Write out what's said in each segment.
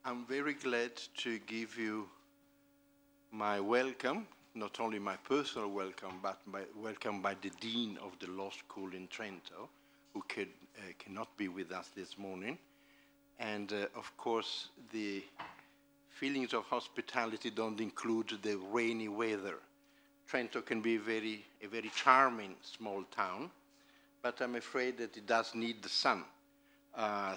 I'm very glad to give you my welcome, not only my personal welcome, but my welcome by the Dean of the Law School in Trento, who cannot be with us this morning. And of course, the feelings of hospitality don't include the rainy weather. Trento can be a very charming small town, but I'm afraid that it does need the sun.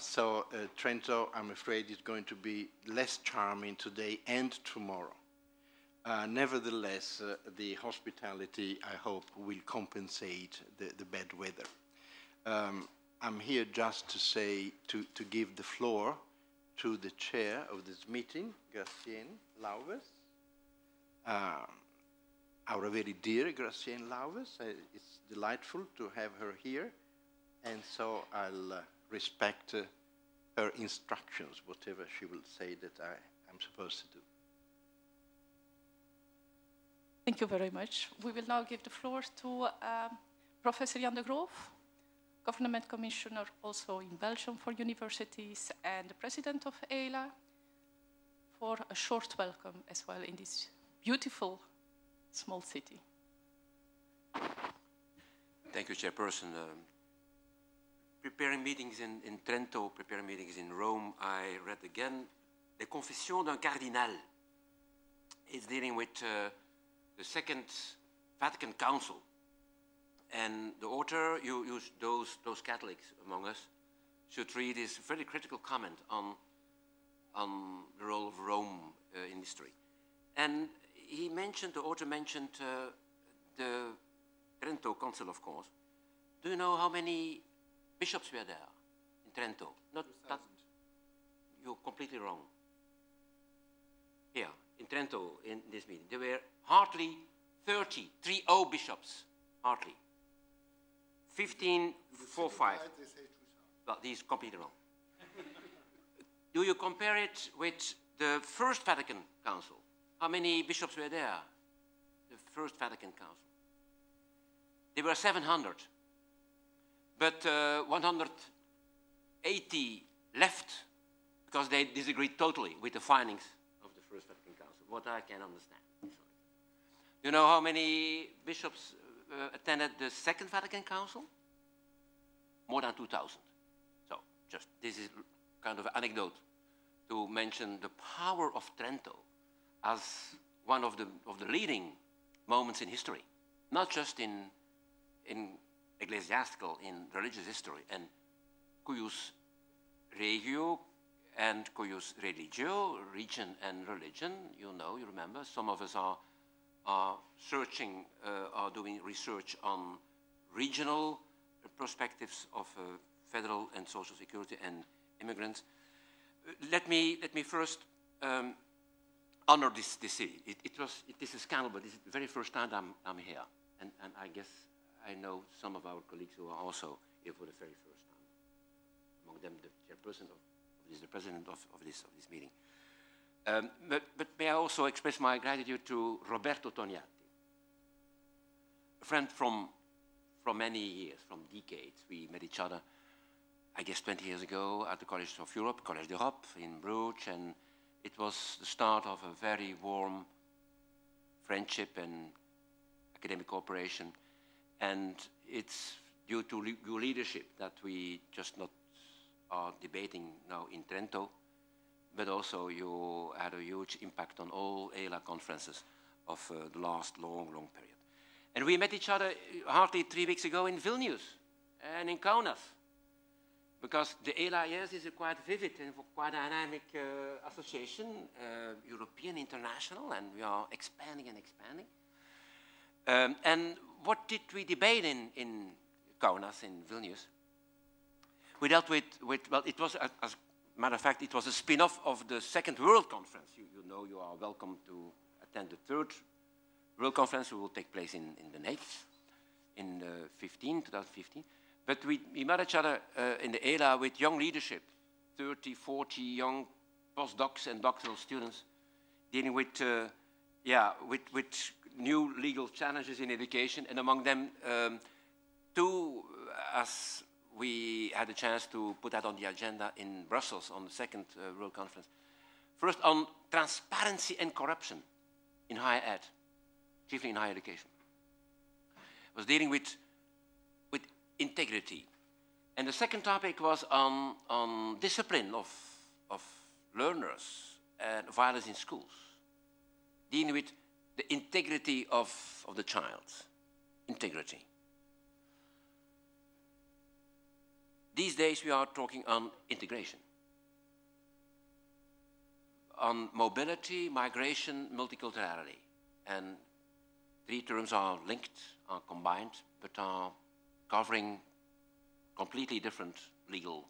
So Trento, I'm afraid, is going to be less charming today and tomorrow. Nevertheless, the hospitality, I hope, will compensate the bad weather. I'm here just to say, to give the floor to the chair of this meeting, Gracienne Lauwers, our very dear Gracienne Lauwers. It's delightful to have her here, and so I'll respect her instructions, whatever she will say that I am supposed to do. Thank you very much. We will now give the floor to Professor Jan de Groof, Government Commissioner also in Belgium for universities and the President of ELA, for a short welcome as well in this beautiful small city. Thank you, Chairperson. Preparing meetings in Trento, preparing meetings in Rome, I read again Les Confessions d'un Cardinal. It's dealing with the Second Vatican Council. And the author, those Catholics among us, should read his very critical comment on the role of Rome in history. And the author mentioned the Trento Council, of course. Do you know how many bishops were there in Trento? Not that, you're completely wrong. Here, in Trento, in this meeting, there were hardly 30 bishops, hardly. 15, 4, 5. Well, this is completely wrong. Do you compare it with the First Vatican Council? How many bishops were there? The First Vatican Council. There were 700. But 180 left because they disagreed totally with the findings of the First Vatican Council, what I can understand. You know how many bishops attended the Second Vatican Council? More than 2,000. So just this is kind of an anecdote to mention the power of Trento as one of the leading moments in history, not just in ecclesiastical, in religious history. And cuius regio and cuius religio, region and religion, you remember, some of us are searching, are doing research on regional perspectives of federal and social security and immigrants. Let me first honor this city. It is a scandal, but this is the very first time I'm here, and I guess I know some of our colleagues who are also here for the very first time. Among them, the chairperson the president of this meeting. But may I also express my gratitude to Roberto Tognatti, a friend from many years, from decades. We met each other, I guess, 20 years ago at the College of Europe, Collège d'Europe in Bruges, and it was the start of a very warm friendship and academic cooperation. And it's due to your leadership that we just not are debating now in Trento, but also you had a huge impact on all ELA conferences of the last long period. And we met each other hardly 3 weeks ago in Vilnius and in Kaunas, because the ELA, yes, is a quite vivid and quite dynamic association, European, international, and we are expanding and expanding. And what did we debate in Kaunas, in Vilnius? We dealt with well, it was, as a matter of fact, it was a spin-off of the Second World Conference. You know you are welcome to attend the Third World Conference, which will take place in The Hague in 2015. But we met each other in the ELA with young leadership, 30, 40 young postdocs and doctoral students dealing with new legal challenges in education, and among them two, as we had a chance to put that on the agenda in Brussels on the Second World Conference, First, on transparency and corruption in higher ed, chiefly in higher education. It was dealing with integrity. And the second topic was on discipline of learners and violence in schools, dealing with the integrity of the child, integrity. These days we are talking on integration, on mobility, migration, multiculturality. And three terms are linked, are combined, but are covering completely different legal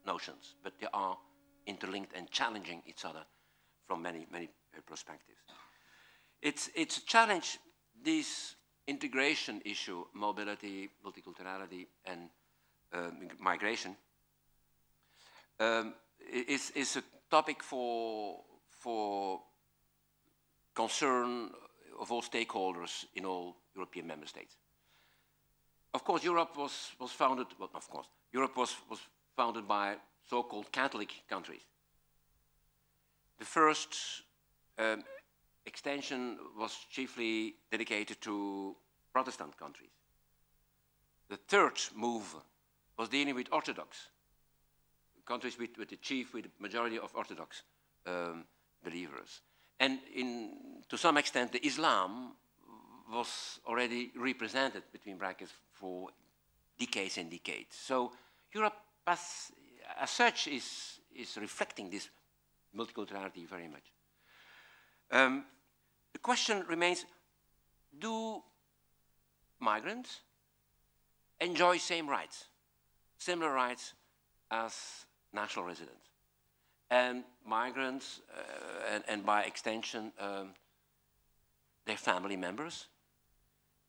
notions, but they are interlinked and challenging each other from many perspectives. It's a challenge, this integration issue, mobility, multiculturality, and migration, is a topic for concern of all stakeholders in all European member states. Of course, Europe was founded, well, of course, Europe was founded by so-called Catholic countries. The first extension was chiefly dedicated to Protestant countries. The third move was dealing with Orthodox countries with the majority of Orthodox believers. And to some extent, the Islam was already represented, between brackets, for decades and decades. So Europe, as such, is reflecting this multiculturality very much. The question remains, do migrants enjoy same rights, similar rights as national residents? And migrants, and by extension, their family members,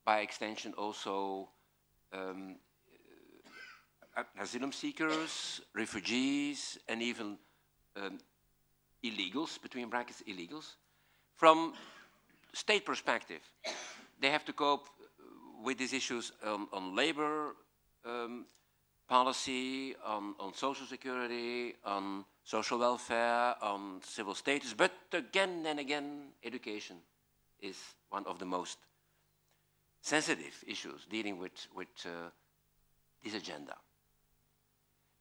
by extension also asylum seekers, refugees, and even illegals, between brackets, illegals. From state perspective, they have to cope with these issues on labor policy, on social security, on social welfare, on civil status, but again and again, education is one of the most sensitive issues dealing with this agenda.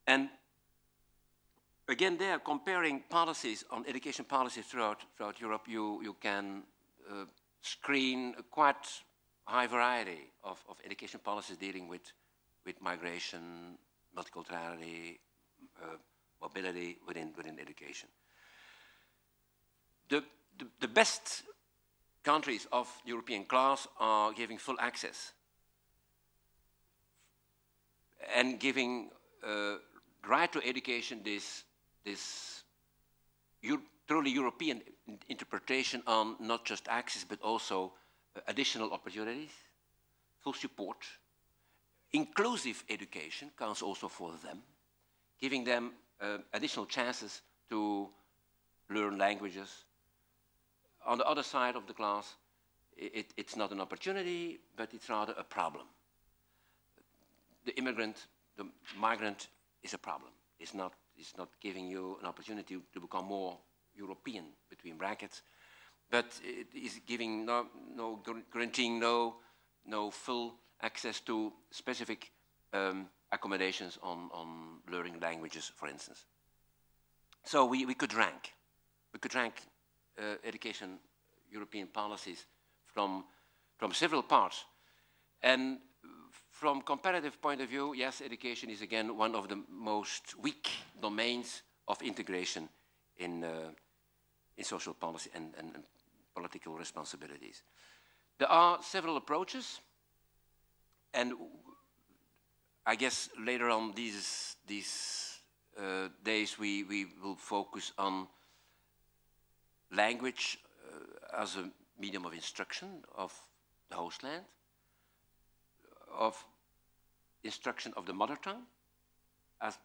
And again, there, comparing policies on education policies throughout Europe, you can screen a quite high variety of education policies dealing with migration, multiculturality, mobility within education. The best countries of European class are giving full access and giving right to education this truly European interpretation on not just access but also additional opportunities, full support. Inclusive education counts also for them, giving them additional chances to learn languages. On the other side of the glass, it's not an opportunity, but it's rather a problem. The migrant is a problem. It's not giving you an opportunity to become more European, between brackets, but it is giving guaranteeing no full access to specific accommodations on learning languages, for instance. So we could rank. We could rank education European policies from several parts. And from comparative point of view, yes, education is again one of the most weak domains of integration in social policy and political responsibilities. There are several approaches, and I guess later on these days we will focus on language as a medium of instruction of the host land, of instruction of the mother tongue, as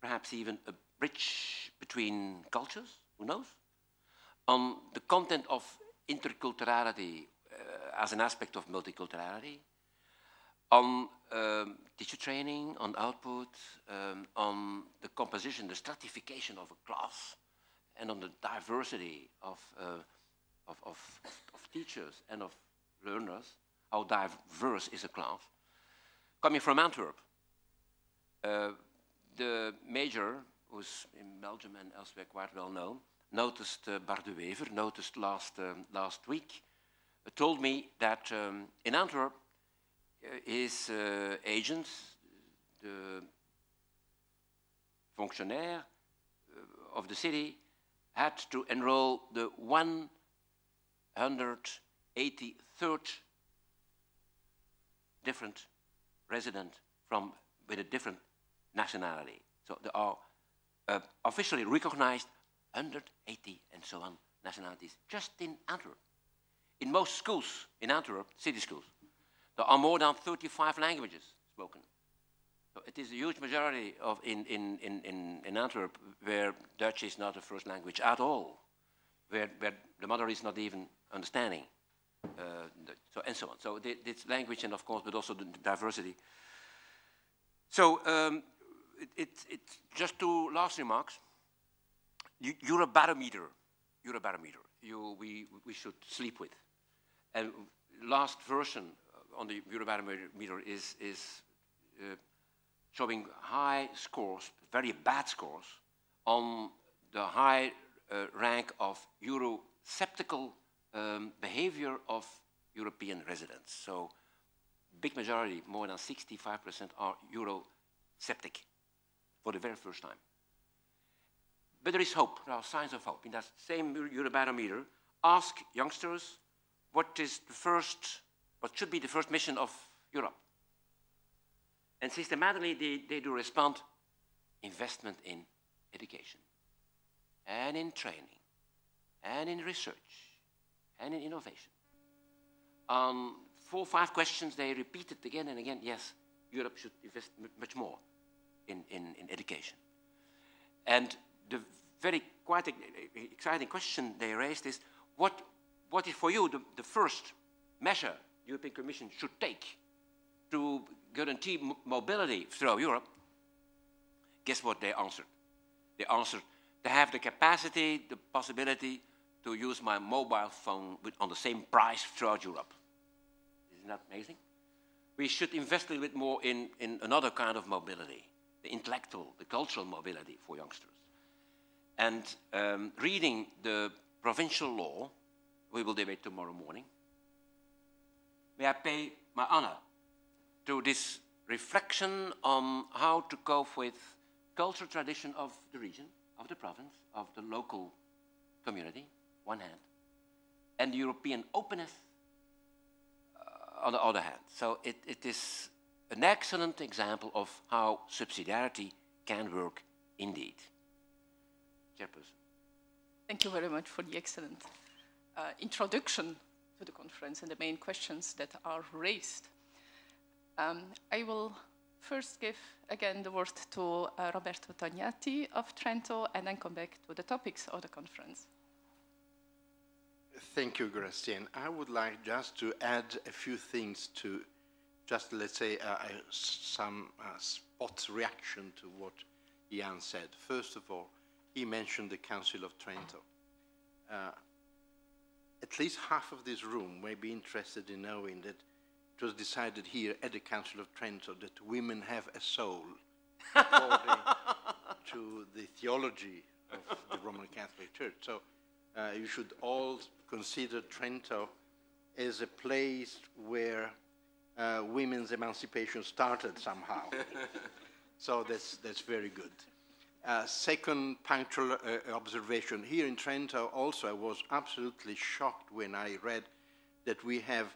perhaps even a bridge between cultures, who knows? On the content of interculturality as an aspect of multiculturality, on teacher training, on output, on the composition, the stratification of a class, and on the diversity of teachers and of learners, how diverse is a class. Coming from Antwerp, the major, who's in Belgium and elsewhere quite well known, noticed Bart de Wever, noticed last week, told me that in Antwerp, his agents, the fonctionnaire of the city, had to enroll the 183rd different resident with a different nationality. So there are officially recognized 180 and so on nationalities just in Antwerp. In most schools in Antwerp, city schools, there are more than 35 languages spoken. So it is a huge majority in Antwerp where Dutch is not the first language at all, where the mother is not even understanding, and so on. So it's language and of course, but also the diversity. So it's just two last remarks. Eurobarometer, we should sleep with. And last version on the Eurobarometer is showing high scores, very bad scores, on the high rank of Eurosceptical behavior of European residents. So big majority, more than 65% are Eurosceptic for the very first time. But there is hope, there are signs of hope. In that same Eurobarometer, ask youngsters what should be the first mission of Europe. And systematically they do respond, investment in education, and in training, and in research, and in innovation. 4 or 5 questions, they repeated again and again, yes, Europe should invest much more in education. And the quite exciting question they raised is, what is for you the first measure the European Commission should take to guarantee mobility throughout Europe? Guess what they answered? They answered, to have the capacity, the possibility to use my mobile phone on the same price throughout Europe. Isn't that amazing? We should invest a little bit more in another kind of mobility, the intellectual, the cultural mobility for youngsters. And reading the provincial law, we will debate tomorrow morning, may I pay my honor to this reflection on how to cope with cultural tradition of the region, of the province, of the local community, one hand, and the European openness on the other hand. So it is an excellent example of how subsidiarity can work indeed. Chairperson. Thank you very much for the excellent introduction to the conference and the main questions that are raised. I will first give again the word to Roberto Tognati of Trento and then come back to the topics of the conference. Thank you, Gracien. I would like just to add a few things to just, let's say, some spot reaction to what Jan said. First of all, he mentioned the Council of Trento. At least half of this room may be interested in knowing that it was decided here at the Council of Trento that women have a soul, according to the theology of the Roman Catholic Church. So you should all consider Trento as a place where women's emancipation started somehow. So that's very good. Second punctual observation. Here in Trento also I was absolutely shocked when I read that we have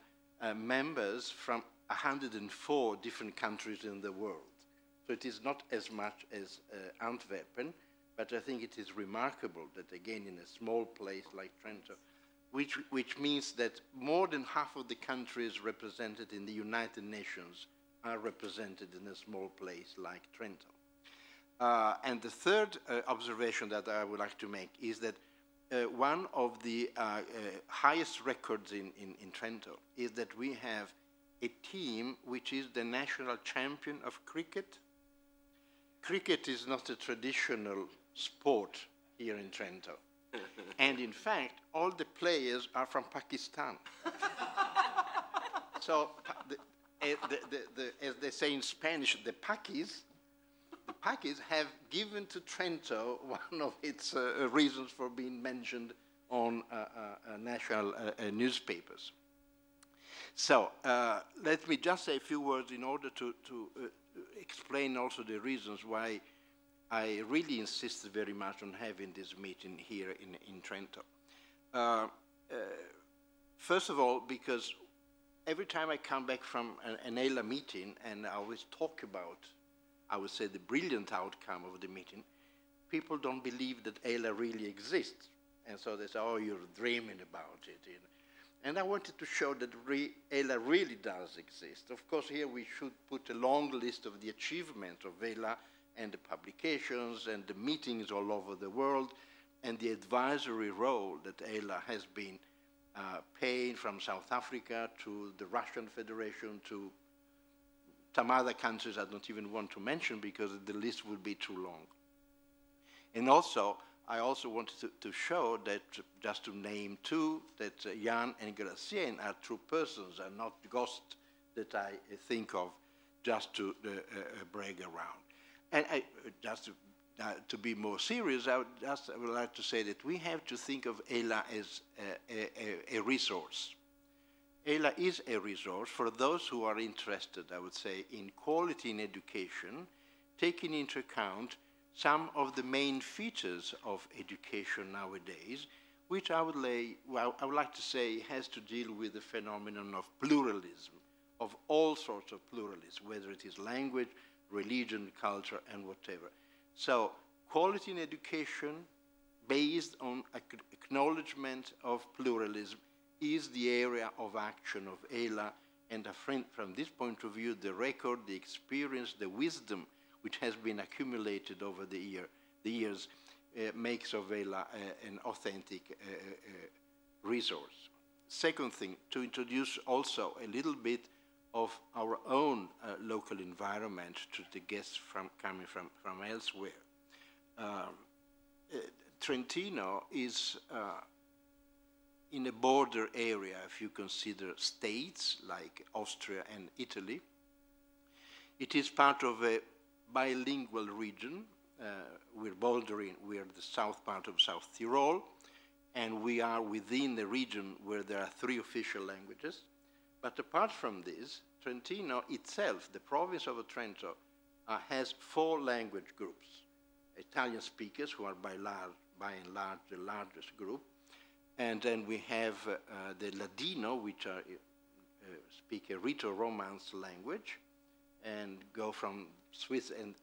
members from 104 different countries in the world. So it is not as much as Antwerp, but I think it is remarkable that again in a small place like Trento, which means that more than half of the countries represented in the United Nations are represented in a small place like Trento. And the third observation that I would like to make is that one of the highest records in Trento is that we have a team which is the national champion of cricket. Cricket is not a traditional sport here in Trento. And in fact, all the players are from Pakistan. So, as they say in Spanish, the Pakis have given to Trento one of its reasons for being mentioned on national newspapers. So let me just say a few words in order to explain also the reasons why I really insisted very much on having this meeting here in Trento. First of all, because every time I come back from an ELA meeting and I always talk about, I would say, the brilliant outcome of the meeting, people don't believe that ELA really exists. And so they say, oh, you're dreaming about it. You know. And I wanted to show that ELA really does exist. Of course, here we should put a long list of the achievements of ELA and the publications and the meetings all over the world and the advisory role that ELA has been paying from South Africa to the Russian Federation to some other countries I don't even want to mention because the list would be too long. And also, I also wanted to show that, just to name two, that Jan and Gracien are true persons, are not ghosts that I think of just to brag around. And just to be more serious, I would like to say that we have to think of ELA as a resource. ELA is a resource for those who are interested, I would say, in quality in education, taking into account some of the main features of education nowadays, which I would like to say has to deal with the phenomenon of pluralism, of all sorts of pluralism, whether it is language, religion, culture, and whatever. So, quality in education based on acknowledgement of pluralism is the area of action of ELA, and from this point of view, the record, the experience, the wisdom which has been accumulated over the years makes of ELA an authentic resource. Second thing, to introduce also a little bit of our own local environment to the guests coming from elsewhere. Trentino is in a border area, if you consider states like Austria and Italy. It is part of a bilingual region. We're the south part of South Tyrol, and we are within a region where there are 3 official languages. But apart from this, Trentino itself, the province of Trento, has 4 language groups. Italian speakers, who are by and large the largest group, and then we have the Ladino, which speak a Rito-Romance language, and go from Swiss, and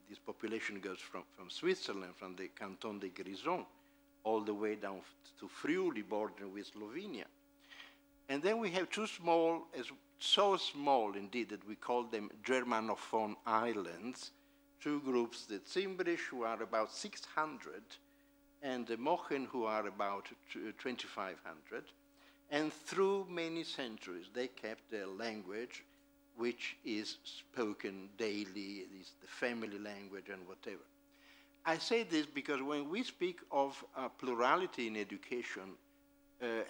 this population goes from Switzerland, from the Canton de Grison, all the way down to Friuli, bordering with Slovenia. And then we have 2 small, so small indeed that we call them Germanophone islands, 2 groups, the Zimbrich, who are about 600, and the Mochen, who are about 2,500. And through many centuries, they kept their language, which is spoken daily, is the family language and whatever. I say this because when we speak of plurality in education,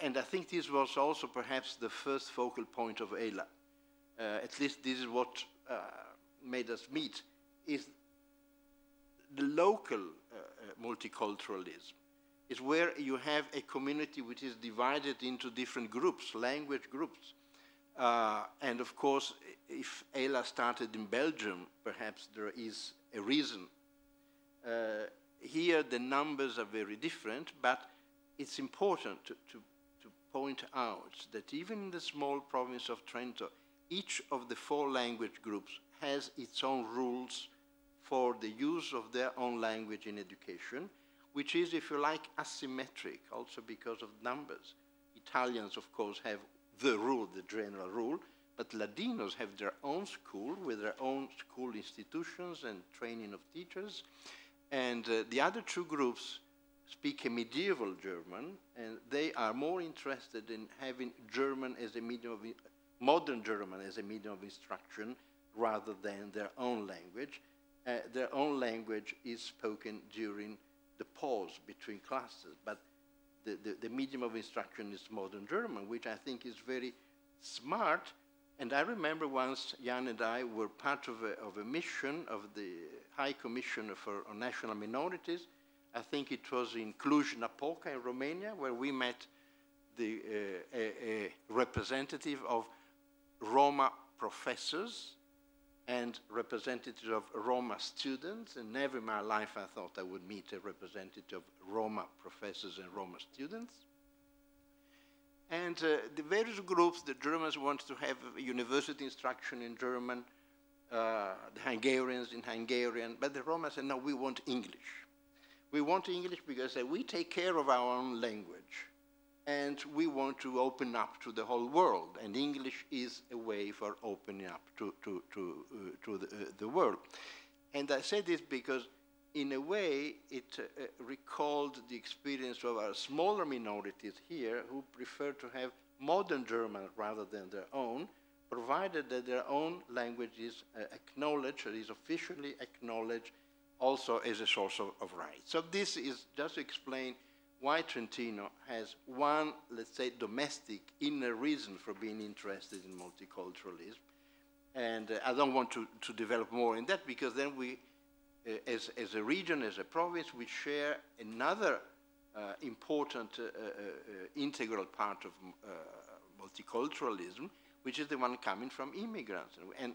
and I think this was also perhaps the first focal point of ELA, at least this is what made us meet, is the local multiculturalism. It's where you have a community which is divided into different groups, language groups. And of course, if ELA started in Belgium, perhaps there is a reason. Here the numbers are very different, but it's important to point out that even in the small province of Trento, each of the 4 language groups has its own rules for the use of their own language in education, which is, if you like, asymmetric, also because of numbers. Italians, of course, have the rule, the general rule, but Ladinos have their own school with their own school institutions and training of teachers. And the other 2 groups speak a medieval German, and they are more interested in having German as a medium of, modern German as a medium of instruction rather than their own language. Their own language is spoken during the pause between classes, but the medium of instruction is modern German, which I think is very smart. And I remember once Jan and I were part of a mission of the High Commissioner for National Minorities. I think it was in Cluj-Napoca in Romania, where we met a representative of Roma professors and representatives of Roma students, and never in my life I thought I would meet a representative of Roma professors and Roma students. And the various groups, the Germans want to have university instruction in German, the Hungarians in Hungarian, but the Roma said, no, we want English. We want English because we take care of our own language, and we want to open up to the whole world, and English is a way for opening up to the world. And I say this because, in a way, it recalled the experience of our smaller minorities here who prefer to have modern German rather than their own, provided that their own language is acknowledged, or is officially acknowledged, also as a source of rights. So this is just to explain why Trentino has one, let's say, domestic inner reason for being interested in multiculturalism. And I don't want to develop more in that, because then we, as a region, as a province, we share another important integral part of multiculturalism, which is the one coming from immigrants. And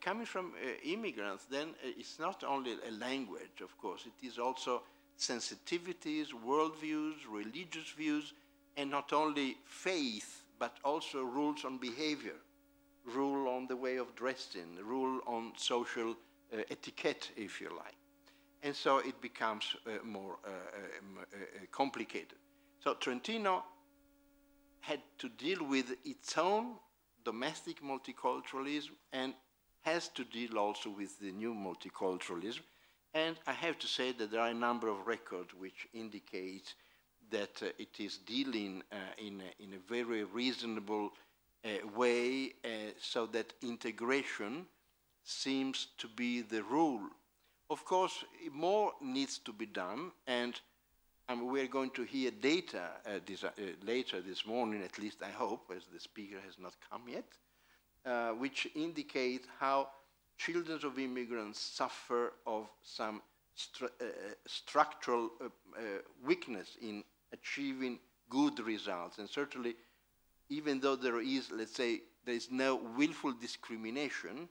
coming from immigrants, then it's not only a language, of course, it is also sensitivities, worldviews, religious views, and not only faith, but also rules on behavior, rule on the way of dressing, rule on social etiquette, if you like. And so it becomes more complicated. So Trentino had to deal with its own domestic multiculturalism and has to deal also with the new multiculturalism. And I have to say that there are a number of records which indicate that it is dealing in a very reasonable way, so that integration seems to be the rule. Of course, more needs to be done, and we're going to hear data later this morning, at least I hope, as the speaker has not come yet, which indicate how children of immigrants suffer of some structural weakness in achieving good results. And certainly, even though there is, let's say, there is no willful discrimination,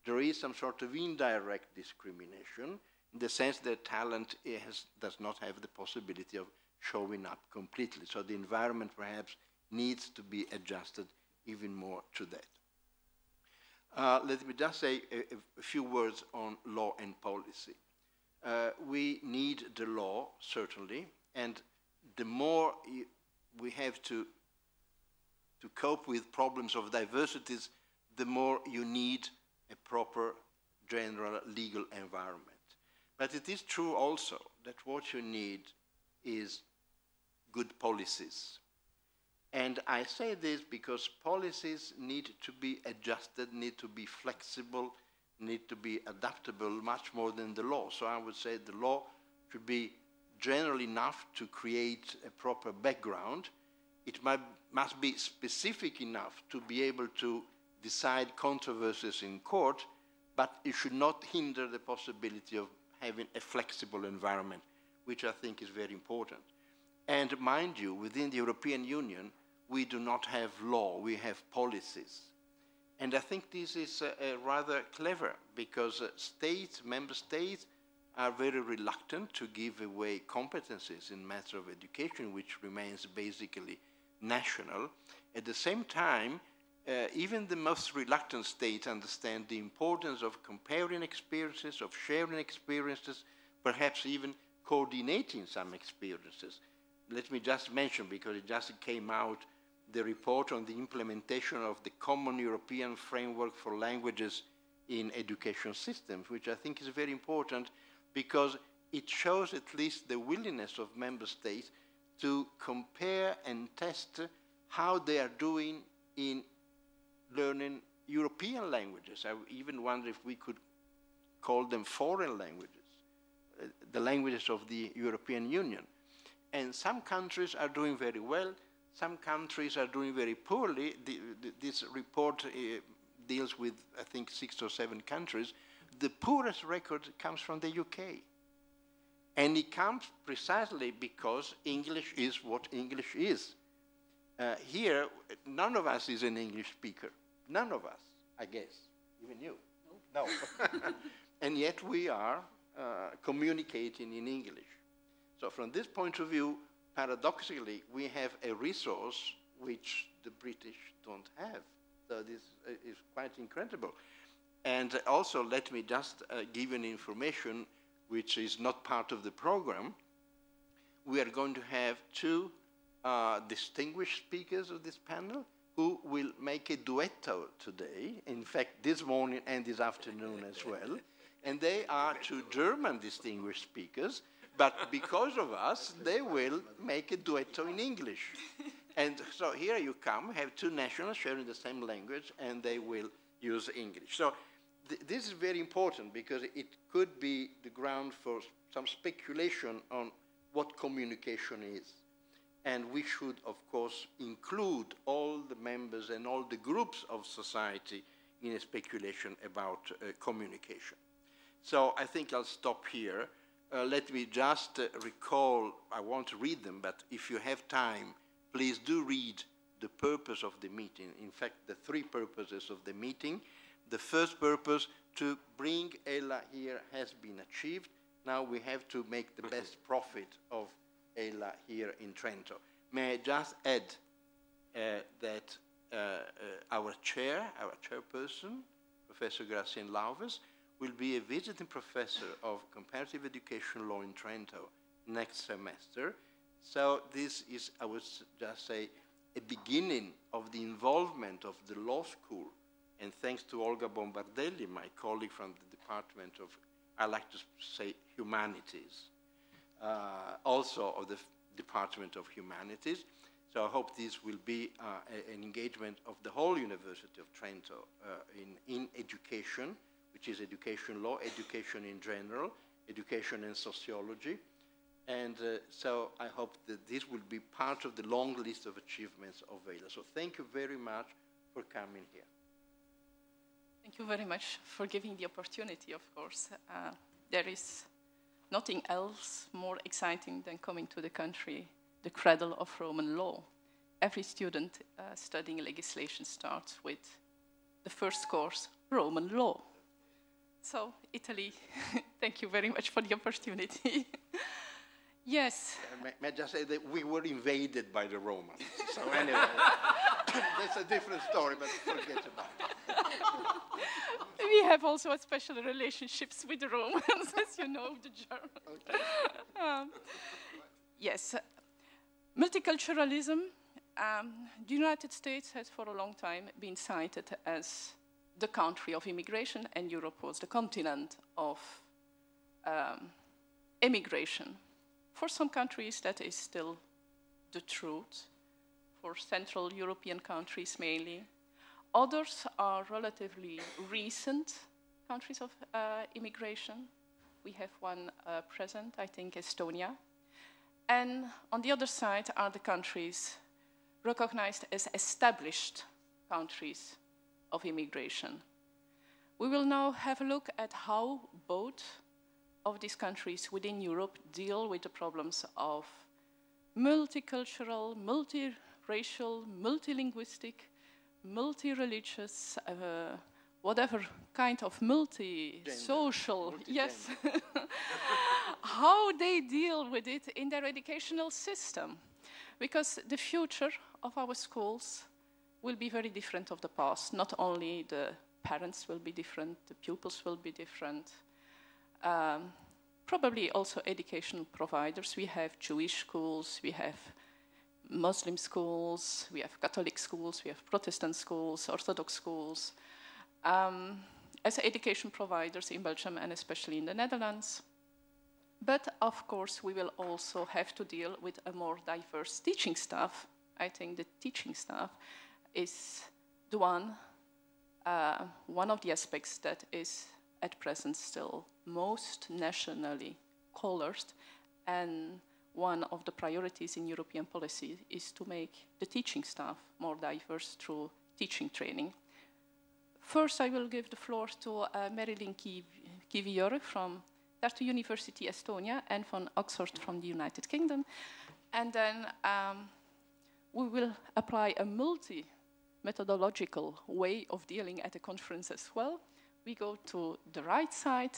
there is some sort of indirect discrimination, in the sense that talent does not have the possibility of showing up completely. So the environment perhaps needs to be adjusted even more to that. Let me just say a few words on law and policy. We need the law, certainly, and the more we have to cope with problems of diversities, the more you need a proper general legal environment. But it is true also that what you need is good policies. And I say this because policies need to be adjusted, need to be flexible, need to be adaptable much more than the law. So I would say the law should be general enough to create a proper background. It must be specific enough to be able to decide controversies in court, but it should not hinder the possibility of having a flexible environment, which I think is very important. And mind you, within the European Union, we do not have law, we have policies. And I think this is rather clever, because member states are very reluctant to give away competencies in matter of education, which remains basically national. At the same time, even the most reluctant states understand the importance of comparing experiences, of sharing experiences, perhaps even coordinating some experiences. Let me just mention, because it just came out, the report on the implementation of the Common European Framework for Languages in Education Systems, which I think is very important, because it shows at least the willingness of member states to compare and test how they are doing in learning European languages. I even wonder if we could call them foreign languages, the languages of the European Union. And some countries are doing very well, some countries are doing very poorly. This report deals with, I think, 6 or 7 countries. The poorest record comes from the UK. And it comes precisely because English is what English is. Here, none of us is an English speaker. None of us, I guess. Even you? No. And yet we are communicating in English. So from this point of view, paradoxically, we have a resource which the British don't have. So this is quite incredible. And also, let me just give an information which is not part of the program. We are going to have 2 distinguished speakers of this panel who will make a duetto today, in fact, this morning and this afternoon as well. And they are 2 German distinguished speakers, but because of us, they will make a duetto in English. And so here you come, have 2 nationals sharing the same language, and they will use English. So this is very important because it could be the ground for some speculation on what communication is. And we should, of course, include all the members and all the groups of society in a speculation about communication. So I think I'll stop here. Let me just recall, I won't read them, but if you have time, please do read the purpose of the meeting. In fact, the 3 purposes of the meeting. The first purpose, to bring Ella here, has been achieved. Now we have to make the best profit of Ella here in Trento. May I just add that our chairperson, Professor Gracien Lauves, will be a visiting professor of comparative education law in Trento next semester. So this is, I would just say, a beginning of the involvement of the law school. And thanks to Olga Bombardelli, my colleague from the Department of, I like to say, Humanities, also of the Department of Humanities. So I hope this will be an engagement of the whole University of Trento in education, which is education law, education in general, education and sociology. And so I hope that this will be part of the long list of achievements of Ella. So thank you very much for coming here. Thank you very much for giving the opportunity, of course. There is nothing else more exciting than coming to the country, the cradle of Roman law. Every student studying legislation starts with the first course, Roman law. So, Italy, thank you very much for the opportunity. Yes. May I just say that we were invaded by the Romans. So anyway, that's a different story, but forget about it. We have also a special relationships with the Romans, as you know, the Germans. Okay. Yes. Multiculturalism. The United States has for a long time been cited as the country of immigration, and Europe was the continent of immigration. For some countries, that is still the truth. For Central European countries mainly. Others are relatively recent countries of immigration. We have one present, I think, Estonia. And on the other side are the countries recognized as established countries of immigration. We will now have a look at how both of these countries within Europe deal with the problems of multicultural, multiracial, multilinguistic, multi-religious, whatever kind of multi-social, yes, how they deal with it in their educational system. Because the future of our schools will be very different of the past. Not only the parents will be different, the pupils will be different, probably also education providers. We have Jewish schools, we have Muslim schools, we have Catholic schools, we have Protestant schools, Orthodox schools, as education providers in Belgium and especially in the Netherlands. But of course, we will also have to deal with a more diverse teaching staff. I think the teaching staff is the one of the aspects that is at present still most nationally colored, and one of the priorities in European policy is to make the teaching staff more diverse through teaching training. First, I will give the floor to Marilyn Kivior from Tartu University, Estonia, and from Oxford from the United Kingdom. And then we will apply a multi-methodological way of dealing at the conference as well. We go to the right side,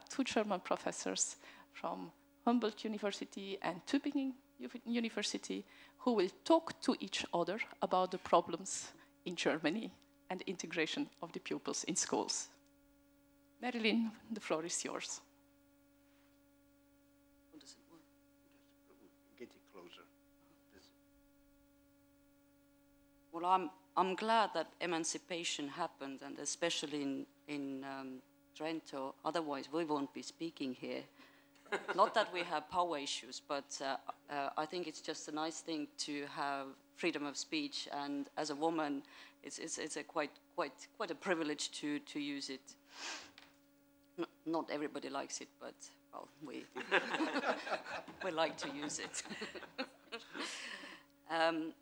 two German professors from Humboldt University and Tübingen University, who will talk to each other about the problems in Germany and the integration of the pupils in schools. Marilyn, the floor is yours. How does it work? Get it closer. Well, I'm glad that emancipation happened, and especially in Trento. Otherwise, we won't be speaking here. Not that we have power issues, but I think it's just a nice thing to have freedom of speech, and as a woman, it's a quite a privilege to use it. Not everybody likes it, but well, we we like to use it.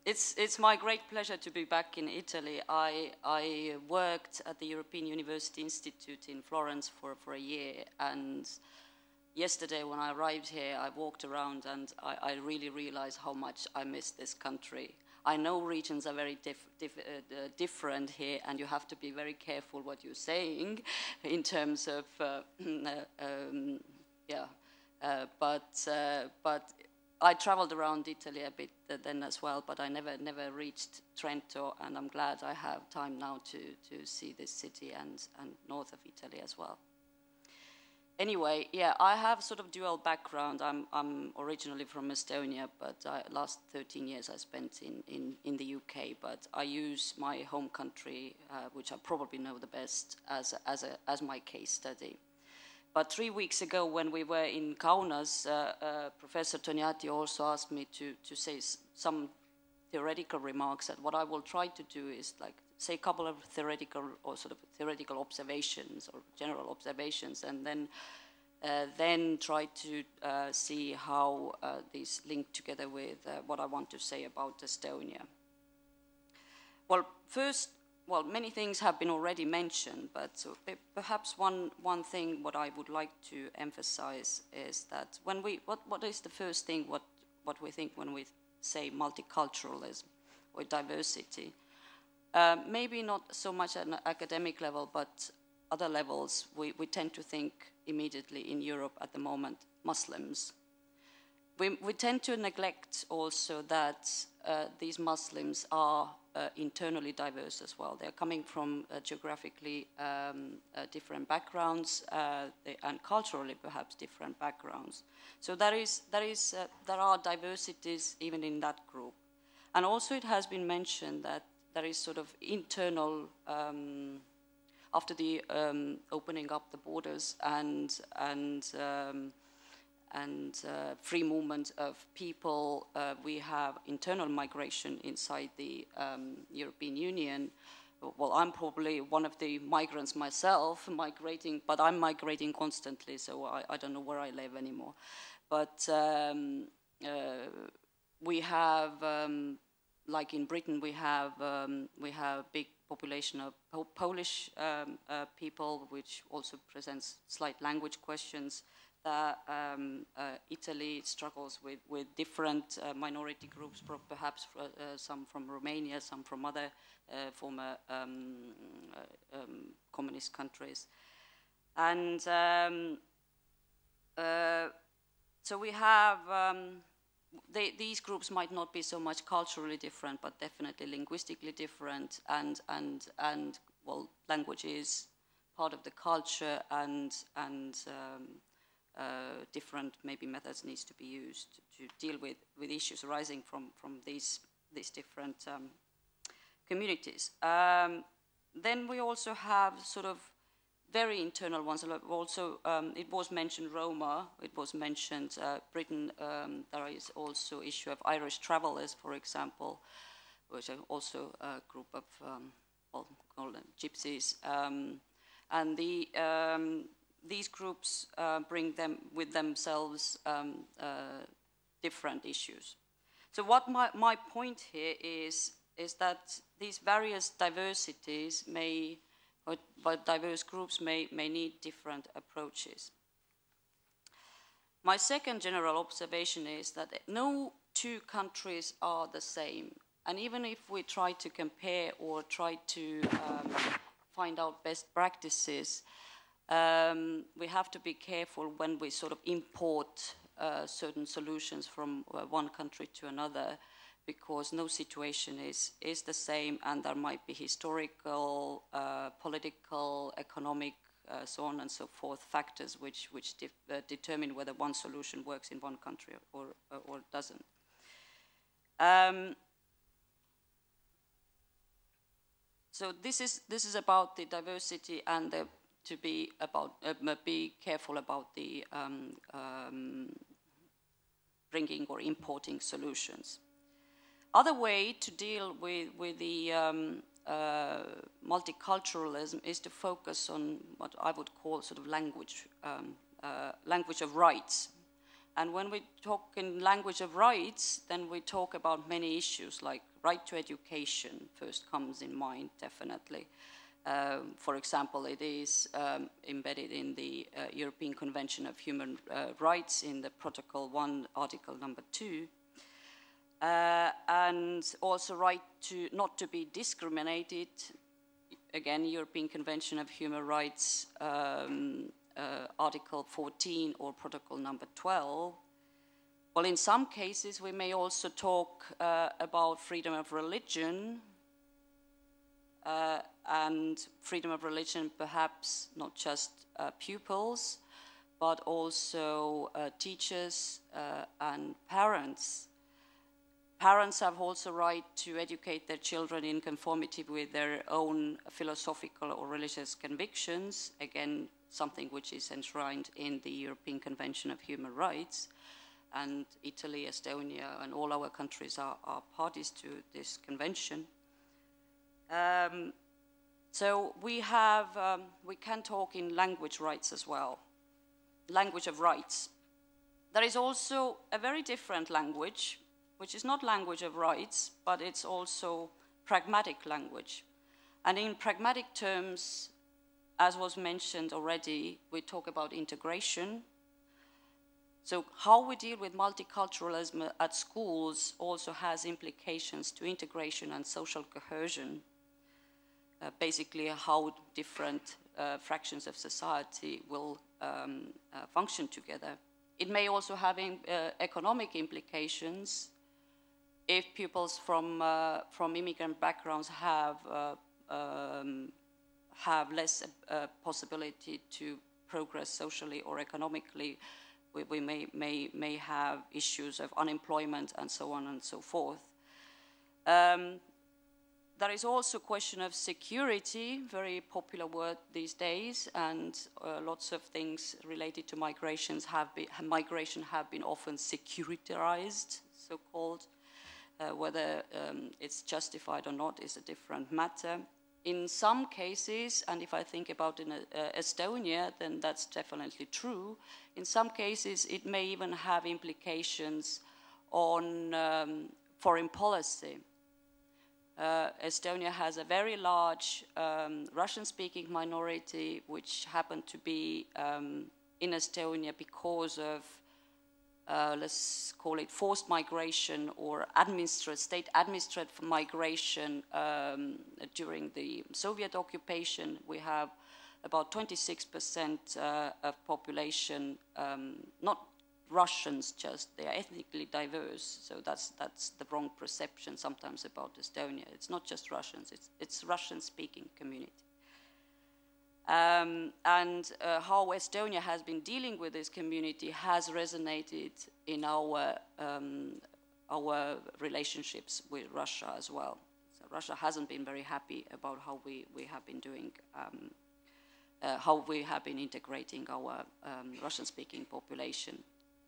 It's my great pleasure to be back in Italy. I worked at the European University Institute in Florence for a year, and yesterday when I arrived here, I walked around and I really realized how much I miss this country. I know regions are very different here, and you have to be very careful what you're saying in terms of, but I traveled around Italy a bit then as well, but I never reached Trento, and I'm glad I have time now to see this city and north of Italy as well. Anyway, yeah, I have sort of dual background. I'm originally from Estonia, but last 13 years I spent in the UK. But I use my home country, which I probably know the best, as my case study. But 3 weeks ago, when we were in Kaunas, Professor Toniati also asked me to say some theoretical remarks. That what I will try to do is like say a couple of theoretical observations or general observations, and then try to see how these link together with what I want to say about Estonia. Well, first, many things have been already mentioned, but perhaps one thing what I would like to emphasize is that when what is the first thing what we think when we say multiculturalism or diversity? Maybe not so much at an academic level, but other levels, we tend to think immediately in Europe at the moment, Muslims. We tend to neglect also that these Muslims are internally diverse as well. They're coming from geographically different backgrounds and culturally perhaps different backgrounds. So there are diversities even in that group. And also it has been mentioned that there is sort of internal, after the opening up the borders and free movement of people, we have internal migration inside the European Union. Well, I'm probably one of the migrants myself, migrating, but I'm migrating constantly, so I don't know where I live anymore. But we have, like in Britain, we have big population of Polish people, which also presents slight language questions. Italy struggles with different minority groups, perhaps some from Romania, some from other former communist countries. And so we have, these groups might not be so much culturally different, but definitely linguistically different, and well, language is part of the culture, and different maybe methods needs to be used to deal with issues arising from these different communities. Then we also have sort of very internal ones. Also, it was mentioned Roma, it was mentioned Britain. There is also issue of Irish travelers, for example, which are also a group of well, called gypsies. And these groups bring them with themselves different issues. So what my point here is that these various diversities but diverse groups may need different approaches. My second general observation is that no two countries are the same. And even if we try to compare or try to find out best practices, we have to be careful when we sort of import certain solutions from one country to another, because no situation is the same, and there might be historical, political, economic, so on and so forth, factors which determine whether one solution works in one country or doesn't. So this is about the diversity and to be careful about the bringing or importing solutions. Other way to deal with the multiculturalism is to focus on what I would call sort of language of rights. And when we talk in language of rights, then we talk about many issues, like right to education first comes in mind, definitely. For example, it is embedded in the European Convention of Human Rights in the Protocol 1, Article number 2. And also right to not to be discriminated, again, European Convention of Human Rights, Article 14 or Protocol number 12. Well, in some cases, we may also talk about freedom of religion, and freedom of religion, perhaps not just pupils, but also teachers and parents. Parents have also right to educate their children in conformity with their own philosophical or religious convictions, again, something which is enshrined in the European Convention of Human Rights. And Italy, Estonia, and all our countries are parties to this convention. So we can talk in language rights as well, language of rights. There is also a very different language, which is not language of rights, but it's also pragmatic language. And in pragmatic terms, as was mentioned already, we talk about integration. So how we deal with multiculturalism at schools also has implications to integration and social cohesion. Basically, how different fractions of society will function together. It may also have economic implications if pupils from immigrant backgrounds have less possibility to progress socially or economically. We may have issues of unemployment and so on and so forth. There is also a question of security, very popular word these days, and lots of things related to migration have been often securitized, so-called. Whether it's justified or not is a different matter. In some cases, and if I think about in Estonia, then that's definitely true. In some cases, it may even have implications on foreign policy. Estonia has a very large Russian-speaking minority, which happened to be in Estonia because of, let's call it forced migration or state-administrative migration during the Soviet occupation. We have about 26% of population, not Russians just, they are ethnically diverse, so that's the wrong perception sometimes about Estonia. It's not just Russians, it's Russian-speaking community. And how Estonia has been dealing with this community has resonated in our relationships with Russia as well. So Russia hasn't been very happy about how we have been doing, how we have been integrating our Russian-speaking population.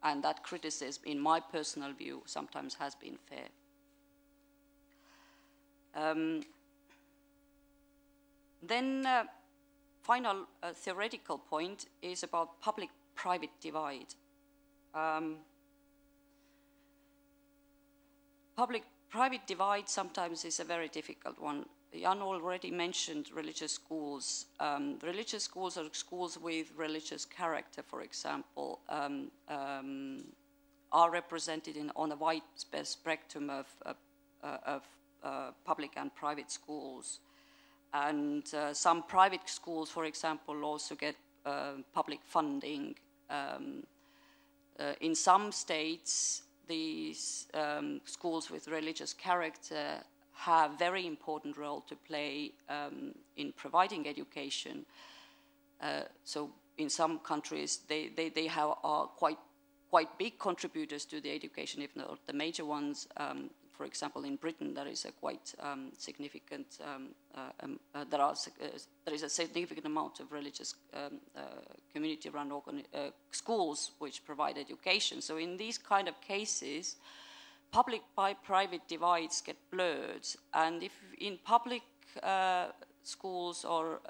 And that criticism, in my personal view, sometimes has been fair. Then final theoretical point is about public-private divide. Public-private divide sometimes is a very difficult one. Jan already mentioned religious schools. Religious schools are schools with religious character, for example, are represented on a wide spectrum of public and private schools. And some private schools, for example, also get public funding. In some states, these schools with religious character have very important role to play in providing education. So in some countries, they are quite big contributors to the education, if not the major ones. For example, in Britain, there is a quite significant, there is a significant amount of religious community-run schools which provide education. So in these kind of cases, public by private divides get blurred, and if in public schools or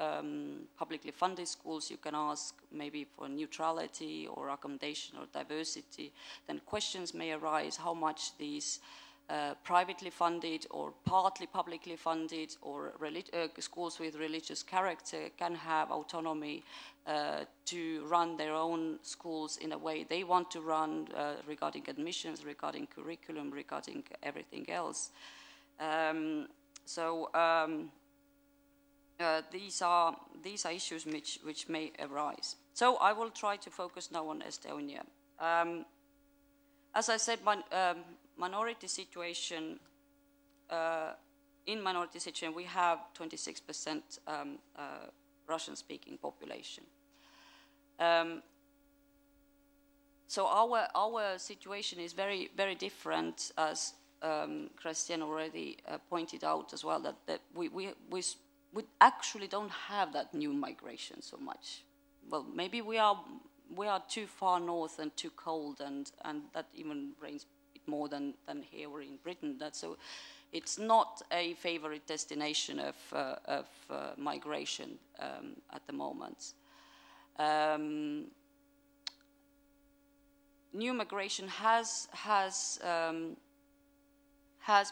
publicly funded schools you can ask maybe for neutrality or accommodation or diversity, then questions may arise how much these privately funded or partly publicly funded or schools with religious character can have autonomy to run their own schools in a way they want to run regarding admissions, regarding curriculum, regarding everything else. These are issues which may arise. So I will try to focus now on Estonia. As I said, minority situation, in minority situation, we have 26% Russian-speaking population. So our situation is very, very different, as Christian already pointed out as well, that we actually don't have that new migration so much. Well, maybe we are too far north and too cold, and that even rains more than here or in Britain. So it's not a favorite destination of migration at the moment. New migration has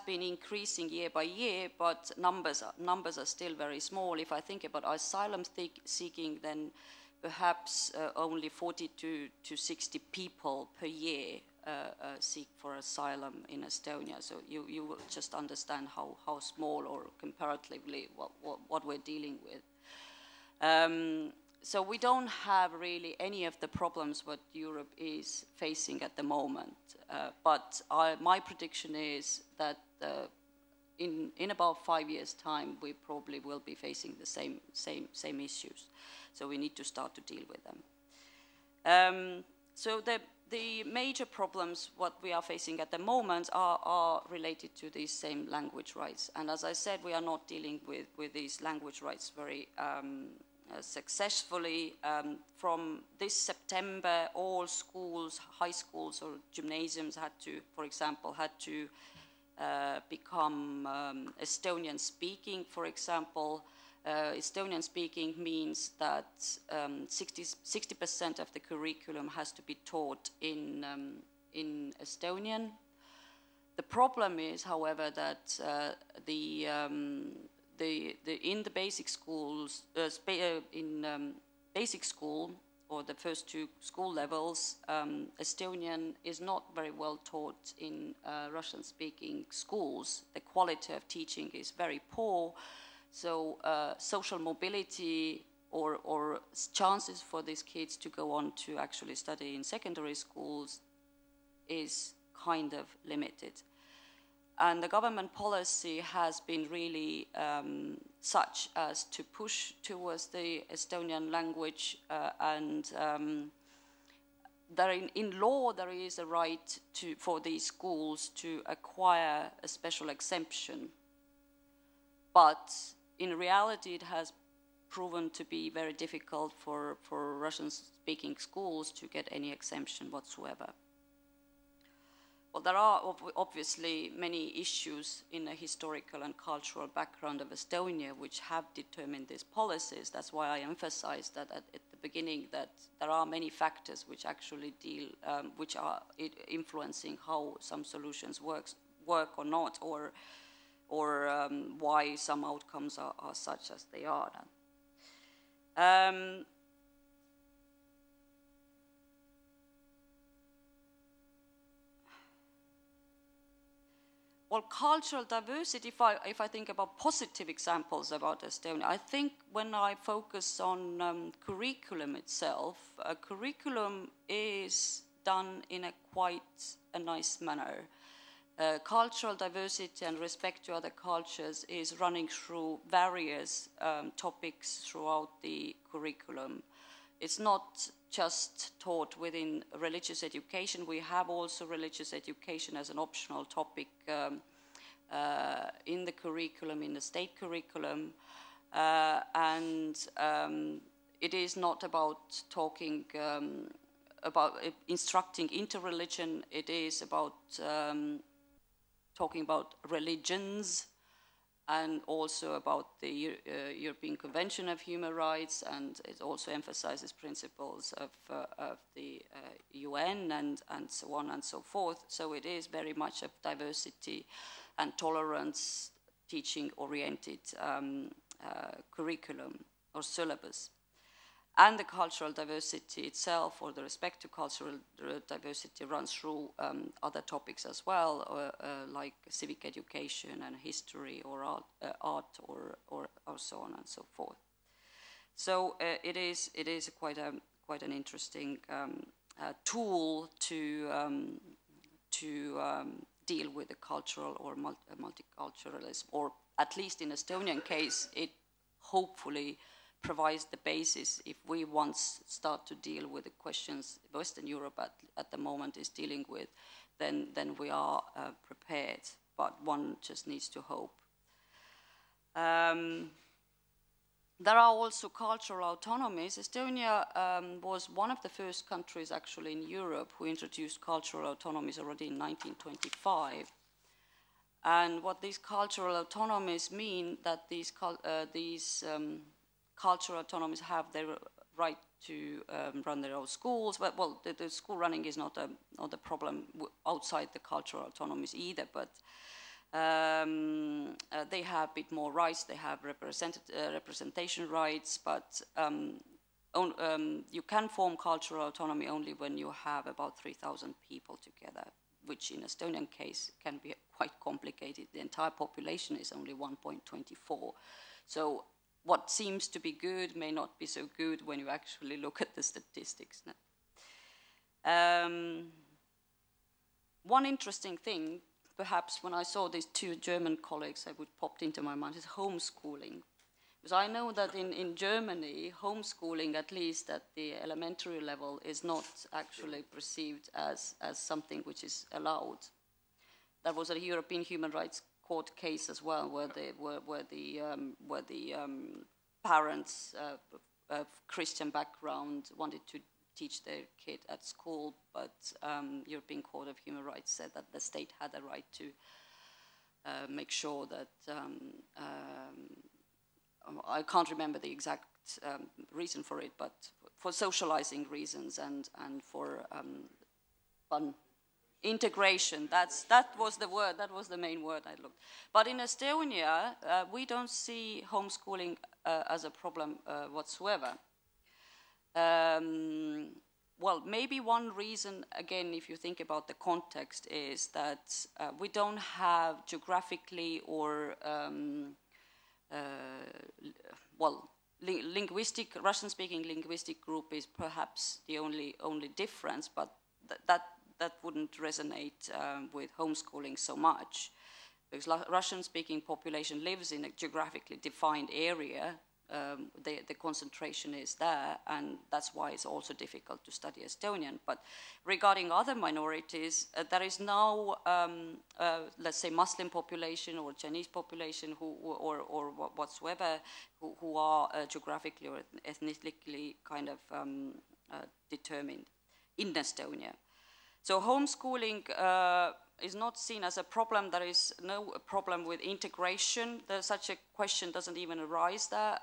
been increasing year by year, but numbers are still very small. If I think about asylum seeking, then perhaps only 40 to 60 people per year seek for asylum in Estonia. So you will just understand how small or comparatively what we're dealing with. So we don't have really any of the problems what Europe is facing at the moment. But my prediction is that in about 5 years' time, we probably will be facing the same issues. So we need to start to deal with them. So the major problems what we are facing at the moment are related to these same language rights. And as I said, we are not dealing with these language rights very successfully. From this September, all schools, high schools or gymnasiums for example, had to become Estonian speaking, for example. Estonian speaking means that 60% of the curriculum has to be taught in Estonian. The problem is, however, that in the basic schools, basic school or the first two school levels, Estonian is not very well taught in Russian-speaking schools. The quality of teaching is very poor. So social mobility or chances for these kids to go on to actually study in secondary schools is kind of limited. And the government policy has been really such as to push towards the Estonian language, and in law there is a right for these schools to acquire a special exemption. But in reality, it has proven to be very difficult for Russian-speaking schools to get any exemption whatsoever. Well, there are obviously many issues in the historical and cultural background of Estonia which have determined these policies. That's why I emphasized that at the beginning that there are many factors which actually which are influencing how some solutions work or not, or why some outcomes are such as they are. Well, cultural diversity, if I think about positive examples about Estonia, I think when I focus on curriculum itself, curriculum is done in a quite a nice manner. Cultural diversity and respect to other cultures is running through various topics throughout the curriculum. It's not just taught within religious education. We have also religious education as an optional topic in the curriculum, in the state curriculum. And it is not about talking about instructing interreligion. It is about talking about religions, and also about the European Convention of Human Rights, and it also emphasizes principles of the UN and so on and so forth. So it is very much a diversity and tolerance teaching-oriented curriculum or syllabus. And the cultural diversity itself, or the respect to cultural diversity, runs through other topics as well, like civic education and history, or art, or so on and so forth. So it is quite an interesting tool to deal with the cultural or multiculturalism, or at least in Estonian case, it hopefully provides the basis if we once start to deal with the questions Western Europe at the moment is dealing with, then we are prepared, but one just needs to hope. There are also cultural autonomies. Estonia was one of the first countries actually in Europe who introduced cultural autonomies already in 1925. And what these cultural autonomies mean, that these cultural autonomies have their right to run their own schools. But, well, the school running is not a problem outside the cultural autonomies either, but they have a bit more rights. They have representation rights, but you can form cultural autonomy only when you have about 3,000 people together, which in Estonian case can be quite complicated. The entire population is only 1.24. So what seems to be good may not be so good when you actually look at the statistics. One interesting thing, perhaps when I saw these two German colleagues, what popped into my mind is homeschooling. Because I know that in Germany, homeschooling, at least at the elementary level, is not actually perceived as something which is allowed. There was a European Human Rights Court case as well, where the parents of Christian background wanted to teach their kid at school, but European Court of Human Rights said that the state had a right to make sure that I can't remember the exact reason for it, but for socializing reasons and for fun. Integration, that was the word, that was the main word I looked. But in Estonia, we don't see homeschooling as a problem whatsoever. Well, maybe one reason, again, if you think about the context, is that we don't have geographically or, Russian-speaking linguistic group is perhaps the only difference, but that wouldn't resonate with homeschooling so much, because Russian-speaking population lives in a geographically defined area. The concentration is there, and that's why it's also difficult to study Estonian. But regarding other minorities, there is now, let's say, Muslim population or Chinese population or whatsoever who are geographically or ethnically kind of determined in Estonia. So homeschooling is not seen as a problem. There is no problem with integration. Such a question doesn't even arise there.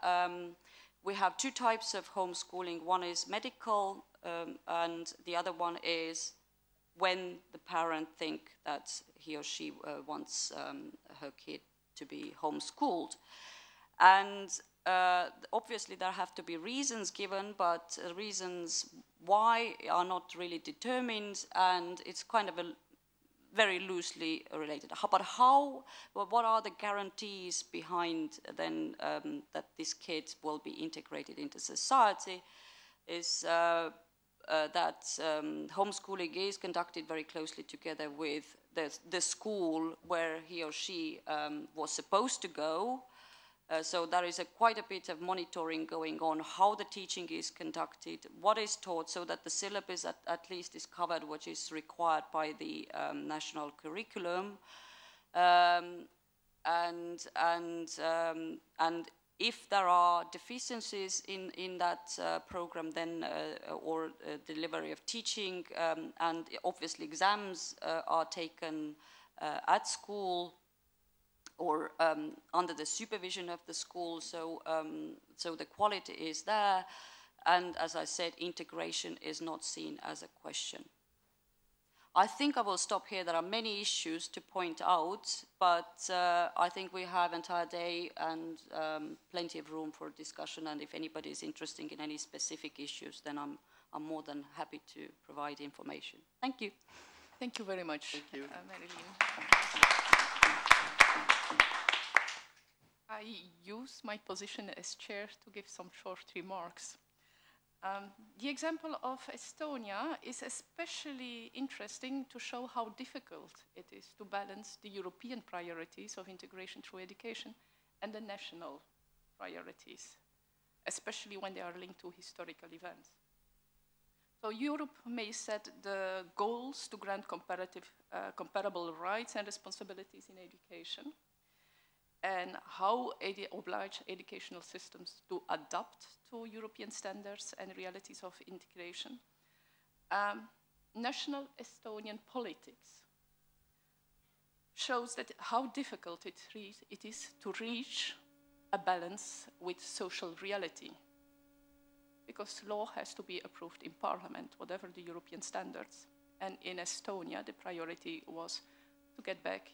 We have two types of homeschooling. One is medical, and the other one is when the parent think that he or she wants her kid to be homeschooled. And obviously there have to be reasons given, but reasons why are not really determined, and it's kind of a very loosely related. But how, well, what are the guarantees behind then that this kid will be integrated into society is that homeschooling is conducted very closely together with the school where he or she was supposed to go. So there is quite a bit of monitoring going on, how the teaching is conducted, what is taught, so that the syllabus at least is covered, which is required by the national curriculum. And if there are deficiencies in that program, then or delivery of teaching, and obviously exams are taken at school, or under the supervision of the school, so the quality is there, and as I said, integration is not seen as a question. I think I will stop here. There are many issues to point out, but I think we have entire day and plenty of room for discussion, and if anybody is interested in any specific issues, then I'm more than happy to provide information. Thank you. Thank you very much, Thank you. Marilyn. I use my position as chair to give some short remarks. The example of Estonia is especially interesting to show how difficult it is to balance the European priorities of integration through education and the national priorities, especially when they are linked to historical events. So Europe may set the goals to grant comparable rights and responsibilities in education, and how oblige educational systems to adapt to European standards and realities of integration. National Estonian politics shows that how difficult it is to reach a balance with social reality, because law has to be approved in parliament, whatever the European standards. And in Estonia, the priority was to get back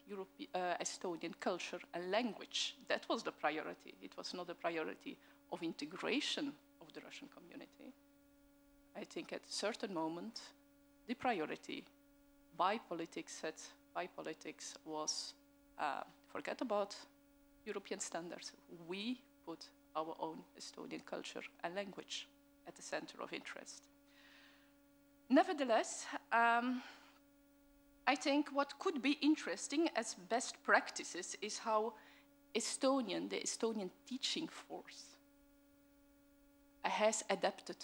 Estonian culture and language. That was the priority. It was not the priority of integration of the Russian community. I think at a certain moment, the priority by politics set by politics was forget about European standards. We put our own Estonian culture and language at the center of interest. Nevertheless, I think what could be interesting as best practices is how the Estonian teaching force has adapted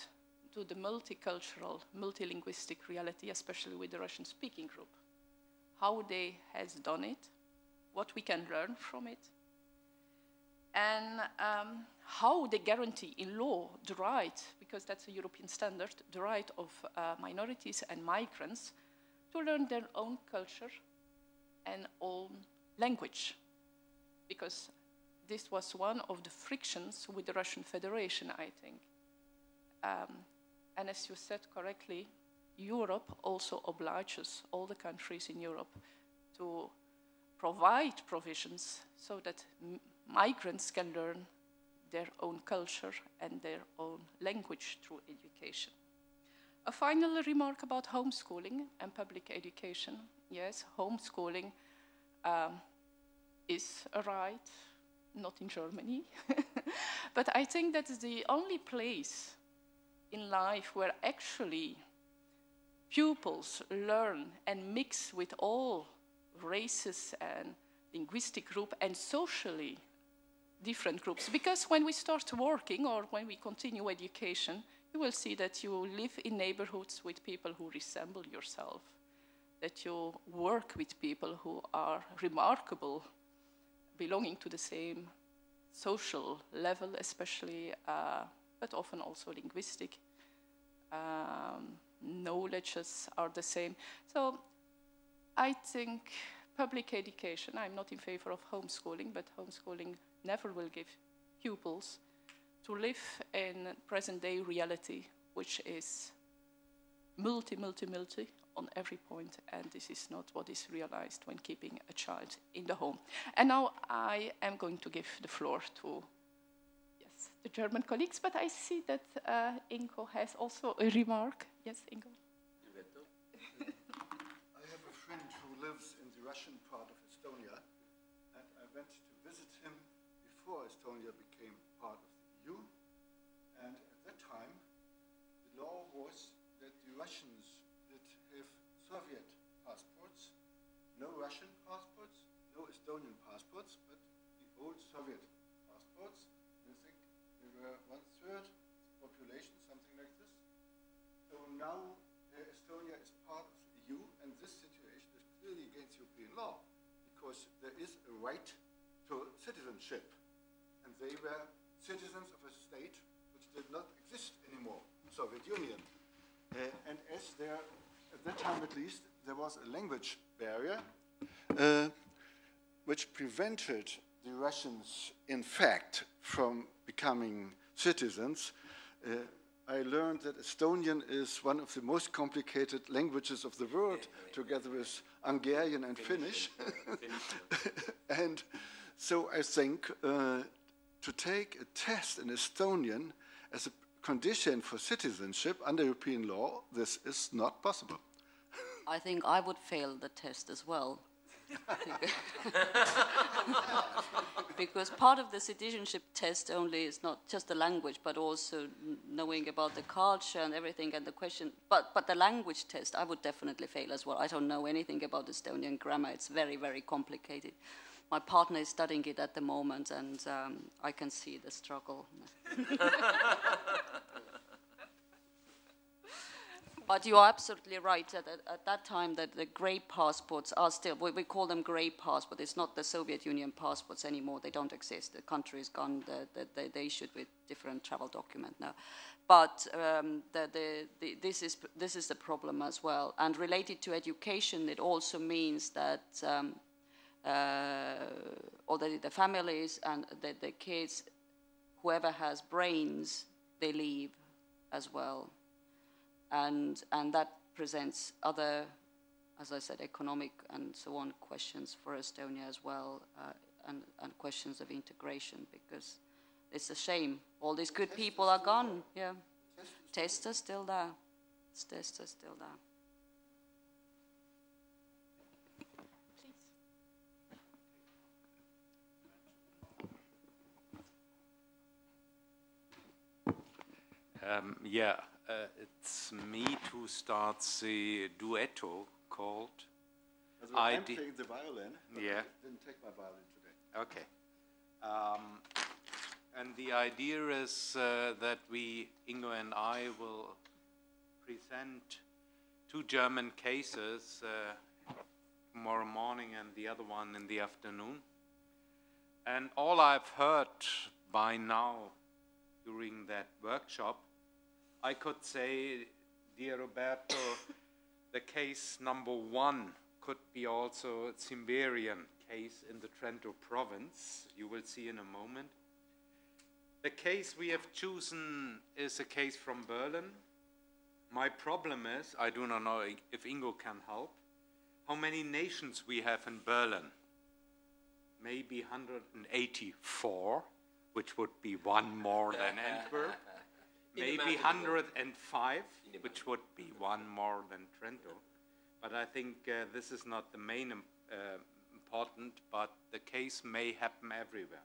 to the multicultural, multilinguistic reality, especially with the Russian-speaking group. How they has done it, what we can learn from it, and how they guarantee in law the right, because that's a European standard, the right of minorities and migrants to learn their own culture and own language, because this was one of the frictions with the Russian Federation, I think. And as you said correctly, Europe also obliges all the countries in Europe to provide provisions so that migrants can learn their own culture and their own language through education. A final remark about homeschooling and public education. Yes, homeschooling is a right, not in Germany, but I think that is the only place in life where actually pupils learn and mix with all races and linguistic groups and socially different groups. Because when we start working or when we continue education, you will see that you live in neighborhoods with people who resemble yourself, that you work with people who are remarkable, belonging to the same social level especially, but often also linguistic, know knowledges are the same. So I think public education, I'm not in favor of homeschooling, but homeschooling never will give pupils to live in present-day reality, which is multi on every point, and this is not what is realized when keeping a child in the home. And now I am going to give the floor to, yes, the German colleagues, but I see that Ingo has also a remark. Yes, Ingo? I have a friend who lives in the Russian part of Estonia, and I went to visit him before Estonia became part of the EU, and at that time the law was that the Russians did have Soviet passports, no Russian passports, no Estonian passports, but the old Soviet passports. I think they were 1/3 population, something like this. So now Estonia is part of the EU, and this situation is clearly against European law, because there is a right to citizenship, and they were citizens of a state which did not exist anymore, Soviet Union. And as there, at that time at least, there was a language barrier which prevented the Russians, in fact, from becoming citizens. I learned that Estonian is one of the most complicated languages of the world, together with Hungarian and Finnish. And so I think to take a test in Estonian as a condition for citizenship under European law, this is not possible. I think I would fail the test as well. Because part of the citizenship test only is not just the language, but also knowing about the culture and everything, and the question. But the language test, I would definitely fail as well. I don't know anything about Estonian grammar. It's very, very complicated. My partner is studying it at the moment, and I can see the struggle. But you are absolutely right that at that time that the grey passports are still, we call them grey passports. It's not the Soviet Union passports anymore. They don't exist. The country is gone. They issued with different travel document now. But this is the problem as well. And related to education, it also means that already the families and the kids, whoever has brains, they leave as well. And that presents other, as I said, economic and so on questions for Estonia as well, and questions of integration, because it's a shame. All these good people are gone. Yeah, tests are still there. Tests are still there. It's me to start the duetto called. I'm playing the violin, but yeah. I didn't take my violin today. Okay. And the idea is that Ingo and I, will present two German cases tomorrow morning and the other one in the afternoon. And all I've heard by now during that workshop, I could say, dear Roberto, the case number 1 could be also a Zimberian case in the Trento province. You will see in a moment. The case we have chosen is a case from Berlin. My problem is, I do not know if Ingo can help, how many nations we have in Berlin. Maybe 184, which would be one more than Antwerp. Maybe 105, which would be one more than Trento. But I think this is not the main important, but the case may happen everywhere.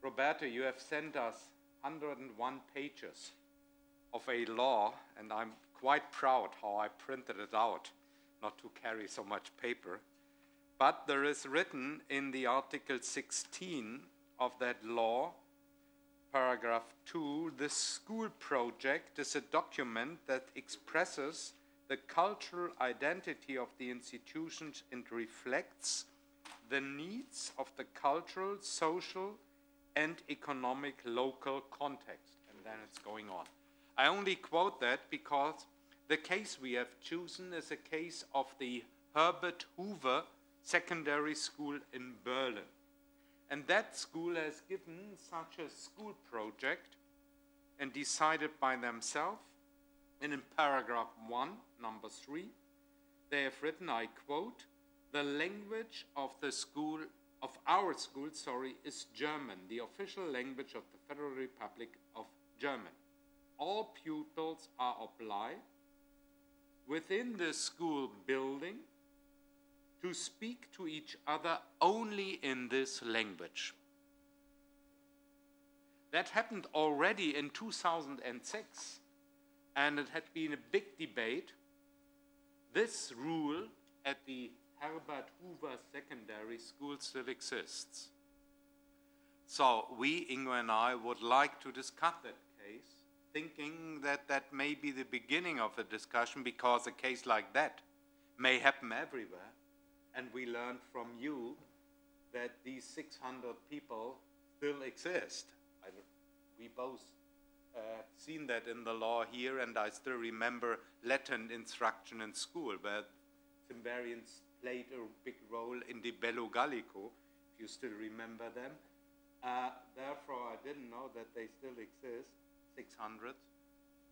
Roberto, you have sent us 101 pages of a law, and I'm quite proud how I printed it out, not to carry so much paper. But there is written in the Article 16 of that law, Paragraph 2, the school project is a document that expresses the cultural identity of the institutions and reflects the needs of the cultural, social, and economic local context. And then it's going on. I only quote that because the case we have chosen is a case of the Herbert Hoover Secondary School in Berlin. And that school has given such a school project and decided by themselves. And in paragraph 1, number 3, they have written, I quote, "The language of the school, of our school, is German, the official language of the Federal Republic of Germany. All pupils are obliged within the school building to speak to each other only in this language." That happened already in 2006, and it had been a big debate. This rule at the Herbert Hoover Secondary School still exists. So we, Ingo and I, would like to discuss that case, thinking that that may be the beginning of a discussion, because a case like that may happen everywhere. And we learned from you that these 600 people still exist. We both seen that in the law here, and I still remember Latin instruction in school, where Cimbarians played a big role in the Bello Gallico, if you still remember them. Therefore, I didn't know that they still exist, 600.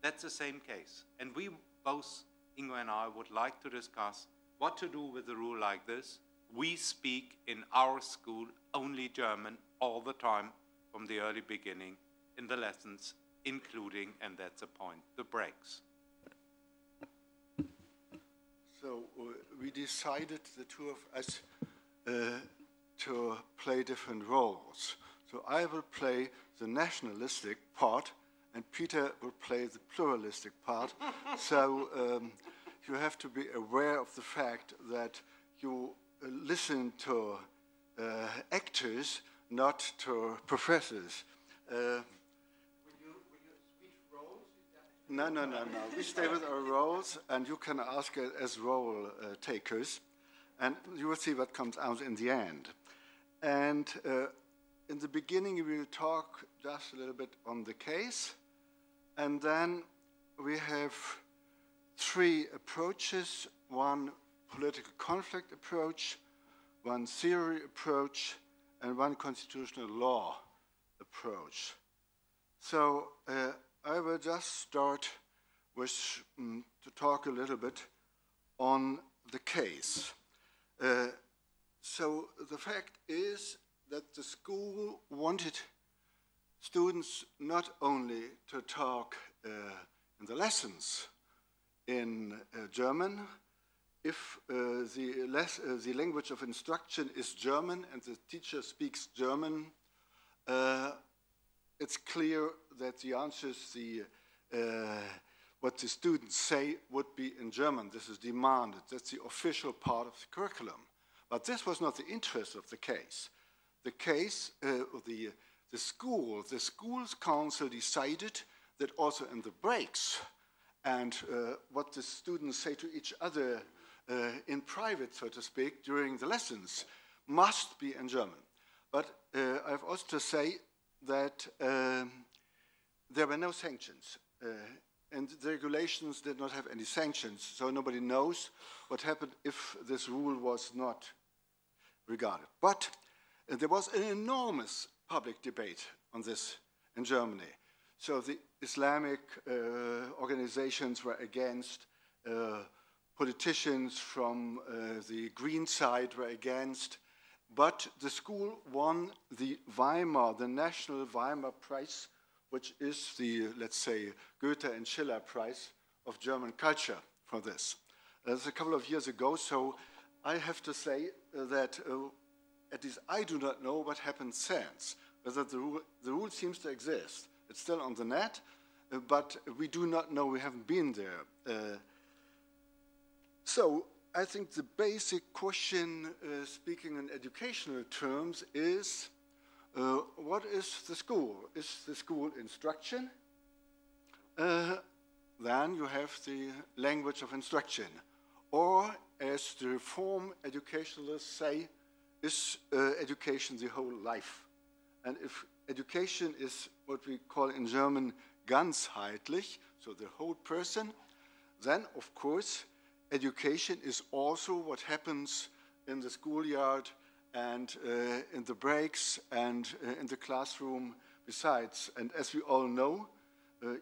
That's the same case. And we both, Ingo and I, would like to discuss what to do with a rule like this. We speak in our school only German all the time from the early beginning in the lessons, including, and that's the point, the breaks. So we decided, the two of us, to play different roles. So I will play the nationalistic part, and Peter will play the pluralistic part. So you have to be aware of the fact that you listen to actors, not to professors. No. We stay with our roles, and you can ask as role takers, and you will see what comes out in the end. And in the beginning, we will talk just a little bit on the case, and then we have 3 approaches: one political conflict approach, one theory approach, and one constitutional law approach. So I will just start with to talk a little bit on the case. So the fact is that the school wanted students not only to talk in the lessons in German. If the language of instruction is German and the teacher speaks German, it's clear that the answers, what the students say, would be in German. This is demanded. That's the official part of the curriculum. But this was not the interest of the case. The case, the school's council decided that also in the breaks and what the students say to each other in private, so to speak, during the lessons, must be in German. But I have also to say that there were no sanctions, and the regulations did not have any sanctions, so nobody knows what happened if this rule was not regarded. But there was an enormous public debate on this in Germany. So the Islamic organizations were against, politicians from the Green side were against, but the school won the National Weimar Prize, which is the, let's say, Goethe and Schiller Prize of German culture for this. That's a couple of years ago, so I have to say that at least I do not know what happened since, whether the rule seems to exist. It's still on the net, but we do not know, we haven't been there. So I think the basic question, speaking in educational terms, is what is the school? Is the school instruction? Then you have the language of instruction. Or, as the reform educationalists say, is education the whole life? And if education is what we call in German ganzheitlich, so the whole person, Then, of course, education is also what happens in the schoolyard and in the breaks and in the classroom besides. And as we all know,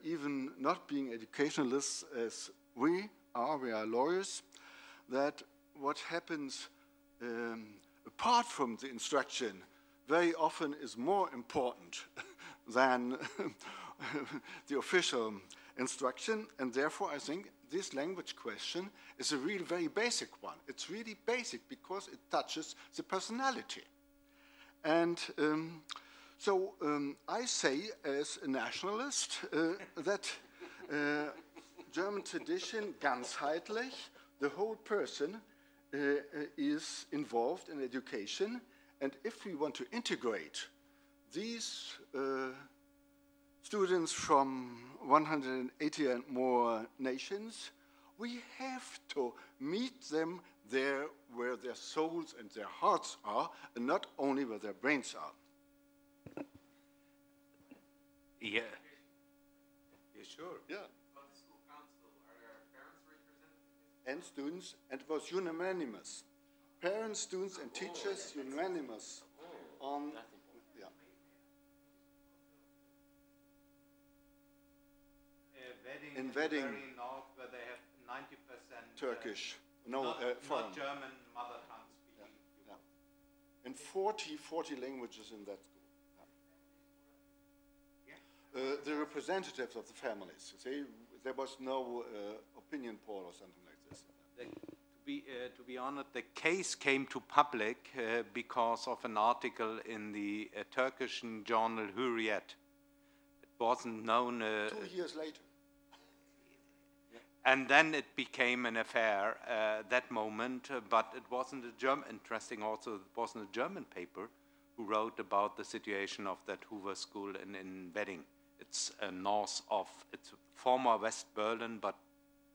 even not being educationalists as we are lawyers, that what happens apart from the instruction very often is more important than the official instruction, and therefore I think this language question is a real very basic one. It's really basic because it touches the personality. And so I say as a nationalist that German tradition, ganzheitlich, the whole person is involved in education, and if we want to integrate these students from 180 and more nations, we have to meet them there where their souls and their hearts are, and not only where their brains are. Yeah. Yeah, sure. Yeah. And students, and it was unanimous. Parents, students, and teachers unanimous on. Yeah. In Wedding, very north, where they have 90% Turkish, no, not foreign. German mother tongue speaking. Yeah. And 40 languages in that school. Yeah. The representatives of the families. See, there was no opinion poll or something like this. To be honest, the case came to public because of an article in the Turkish journal Hürriyet. It wasn't known. 2 years later. And then it became an affair that moment, but it wasn't a German, interesting also, it wasn't a German paper who wrote about the situation of that Hoover school in Wedding. It's north of, it's former West Berlin, but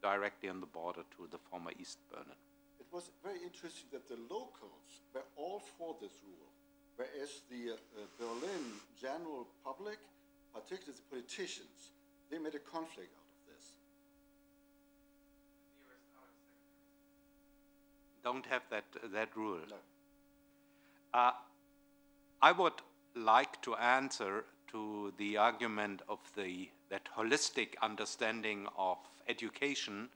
directly on the border to the former East Berlin. It was very interesting that the locals were all for this rule, whereas the Berlin general public, particularly the politicians, they made a conflict out of this. Don't have that rule. No. I would like to answer to the argument of that holistic understanding of education,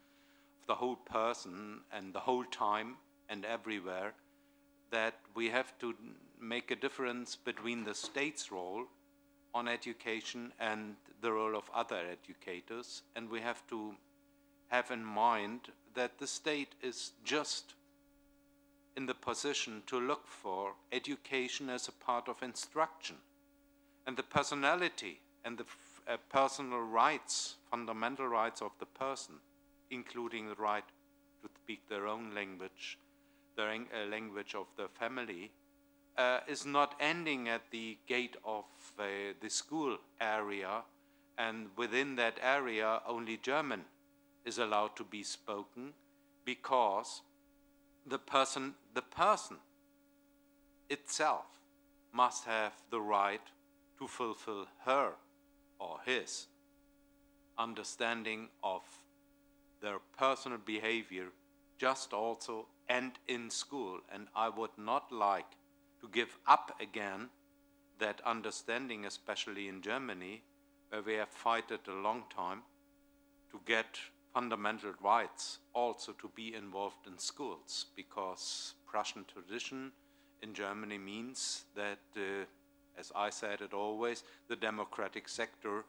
of the whole person and the whole time and everywhere, that we have to make a difference between the state's role on education and the role of other educators, and we have to have in mind that the state is just in the position to look for education as a part of instruction. And the personality and the personal rights, fundamental rights of the person, including the right to speak their own language, the language of the family, is not ending at the gate of the school area, and within that area only German is allowed to be spoken, because the person itself must have the right to fulfill her or his understanding of their personal behavior, just also and in school. And I would not like to give up again that understanding, especially in Germany, where we have fought a long time to get fundamental rights also to be involved in schools, because Prussian tradition in Germany means that, as I said it always, the democratic sector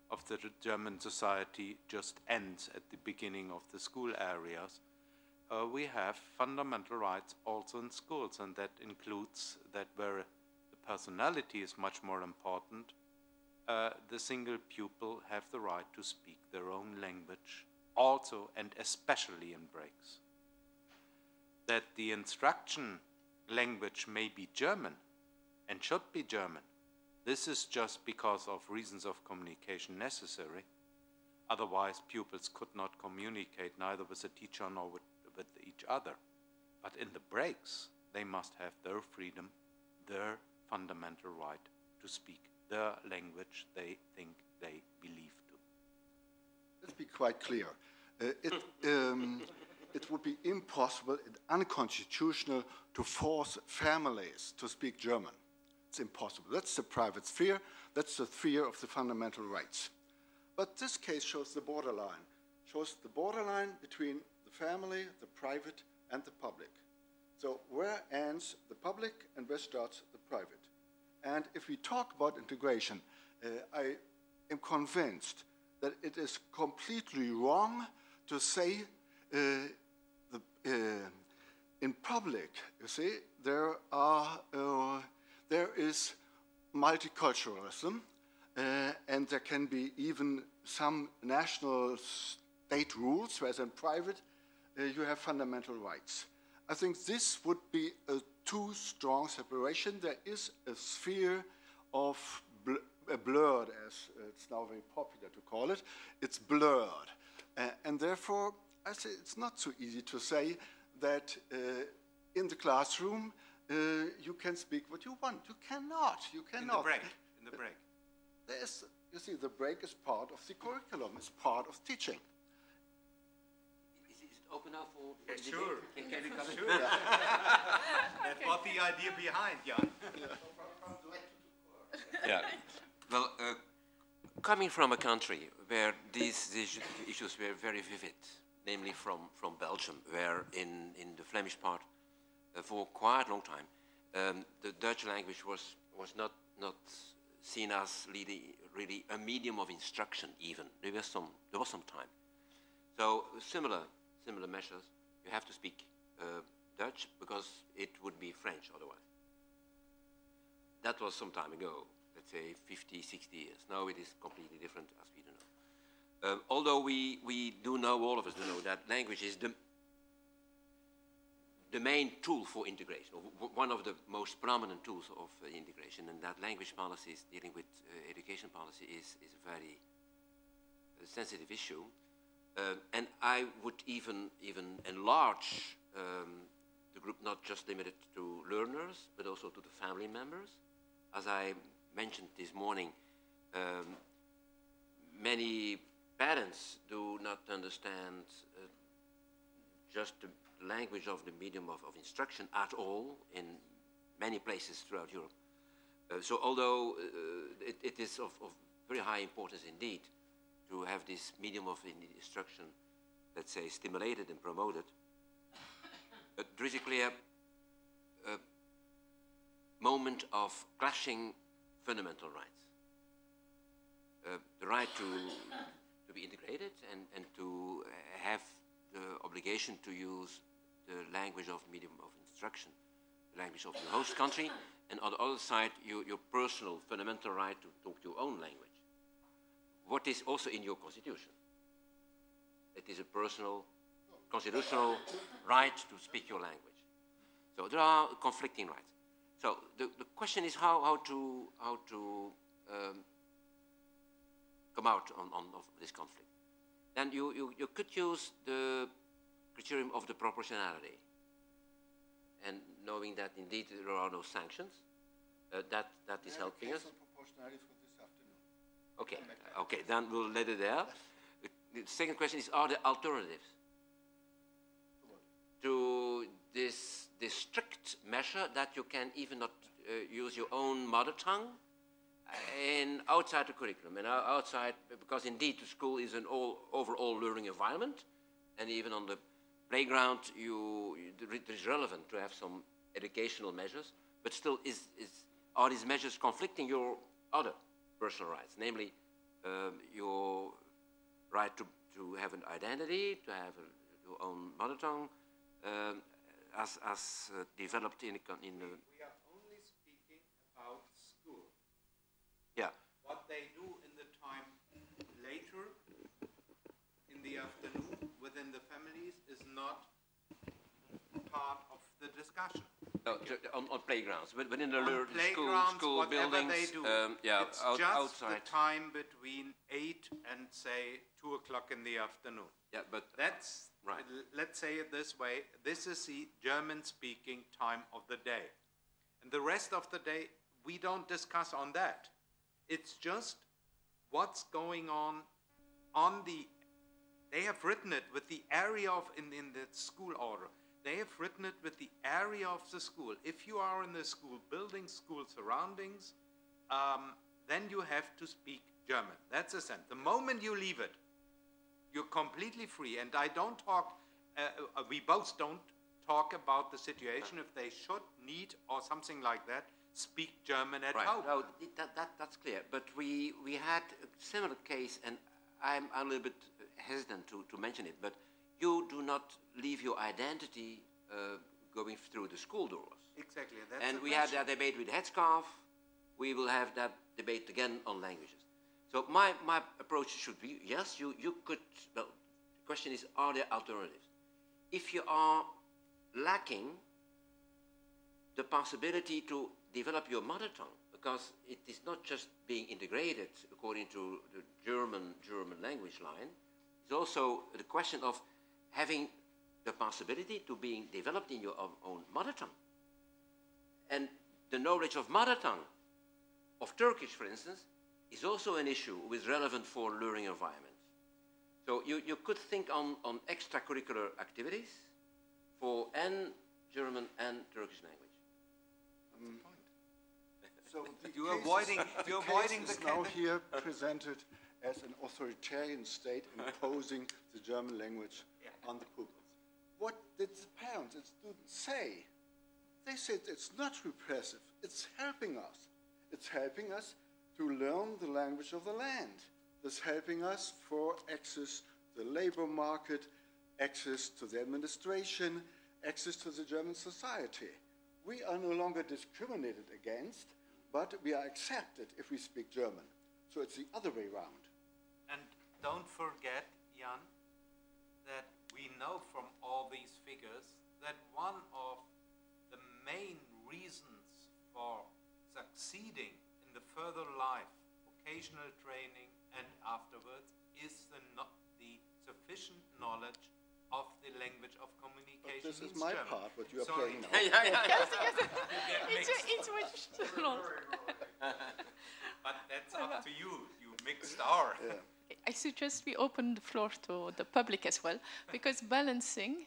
of the German society just ends at the beginning of the school areas. We have fundamental rights also in schools, and that includes that where the personality is much more important, the single pupil have the right to speak their own language, also and especially in breaks. That the instruction language may be German and should be German, this is just because of reasons of communication necessary. Otherwise, pupils could not communicate neither with the teacher nor with each other. But in the breaks, they must have their freedom, their fundamental right to speak their language they think they believe to. Let's be quite clear. it would be impossible and unconstitutional to force families to speak German. It's impossible. That's the private sphere. That's the sphere of the fundamental rights. But this case shows the borderline between the family, the private, and the public. So where ends the public and where starts the private? And if we talk about integration, I am convinced that it is completely wrong to say in public, you see, there is multiculturalism, and there can be even some national state rules, whereas in private, you have fundamental rights. I think this would be a too strong separation. There is a sphere of blurred, as it's now very popular to call it. It's blurred. And therefore, I say it's not so easy to say that in the classroom, you can speak what you want. You cannot. You cannot. In the break. You see, the break is part of the curriculum. It's part of teaching. Is it open now for debate? Sure. Can we come in? Sure. That was the idea behind, Jan. Yeah. Well, coming from a country where these issues were very vivid, namely from Belgium, where in the Flemish part, for quite a long time, the Dutch language was not seen as really a medium of instruction. Even there was some time. So similar measures. You have to speak Dutch because it would be French otherwise. That was some time ago. Let's say 50, 60 years. Now it is completely different, as we do know. Although we do know, all of us do know, that language is the main tool for integration, or one of the most prominent tools of integration, and that language policies dealing with education policy is a very sensitive issue. And I would even enlarge the group, not just limited to learners, but also to the family members. As I mentioned this morning, many parents do not understand just the language of the medium of instruction at all in many places throughout Europe. So although it is of very high importance indeed to have this medium of instruction, let's say, stimulated and promoted, there is a clear moment of clashing fundamental rights. The right to be integrated and to have the obligation to use the language of medium of instruction, the language of the host country, and on the other side, your personal fundamental right to talk your own language. What is also in your constitution? It is a personal, constitutional right to speak your language. So there are conflicting rights. So the question is how to come out of this conflict. Then you could use the criterion of the proportionality, and knowing that indeed there are no sanctions, that is helping us. Proportionality for this afternoon. Okay, then we'll let it there. The second question is, are there alternatives to this strict measure that you can even not use your own mother tongue outside the curriculum and outside, because indeed the school is an overall learning environment, and even on the playground it is relevant to have some educational measures, but still are these measures conflicting your other personal rights, namely your right to have an identity, to have your own mother tongue, as developed in the... We are only speaking about school. Yeah. What they do in the time later, in the afternoon, within the families, is not part of the discussion. No, on playgrounds, but in the school buildings, they do. It's just outside. the time between 8 and say 2 o'clock in the afternoon. Yeah, but that's right. Let's say it this way: this is the German-speaking time of the day, and the rest of the day we don't discuss on that. It's just what's going on the They have written it with the area of, in the school order, they have written it with the area of the school. If you are in the school building, school surroundings, then you have to speak German. That's the sense. The moment you leave it, you're completely free. And I don't talk, we both don't talk about the situation if they should, need, or something like that, speak German at home. No, that's clear. But we had a similar case, and I'm a little bit hesitant to mention it, but you do not leave your identity going through the school doors. Exactly. That's And we had that debate with headscarf. We will have that debate again on languages. So my approach should be, yes, you could, well, the question is, are there alternatives? If you are lacking the possibility to develop your mother tongue, because it is not just being integrated according to the German language line, it's also the question of having the possibility to being developed in your own mother tongue. And the knowledge of mother tongue, of Turkish, for instance, is also an issue which is relevant for learning environments. So you could think on extracurricular activities for German and Turkish language. So You're avoiding the case now here presented as an authoritarian state imposing the German language on the pupils. What did the parents and students say? They said it's not repressive, it's helping us. It's helping us to learn the language of the land. It's helping us for access to the labor market, access to the administration, access to the German society. We are no longer discriminated against, but we are accepted if we speak German. So it's the other way around. And don't forget, Jan, that we know from all these figures that one of the main reasons for succeeding in the further life, vocational training and afterwards, is the sufficient knowledge of the language of communication. But this is means my German. part, what you are Sorry. playing now. But that's up to you. You mixed our. Yeah. I suggest we open the floor to the public as well, because balancing,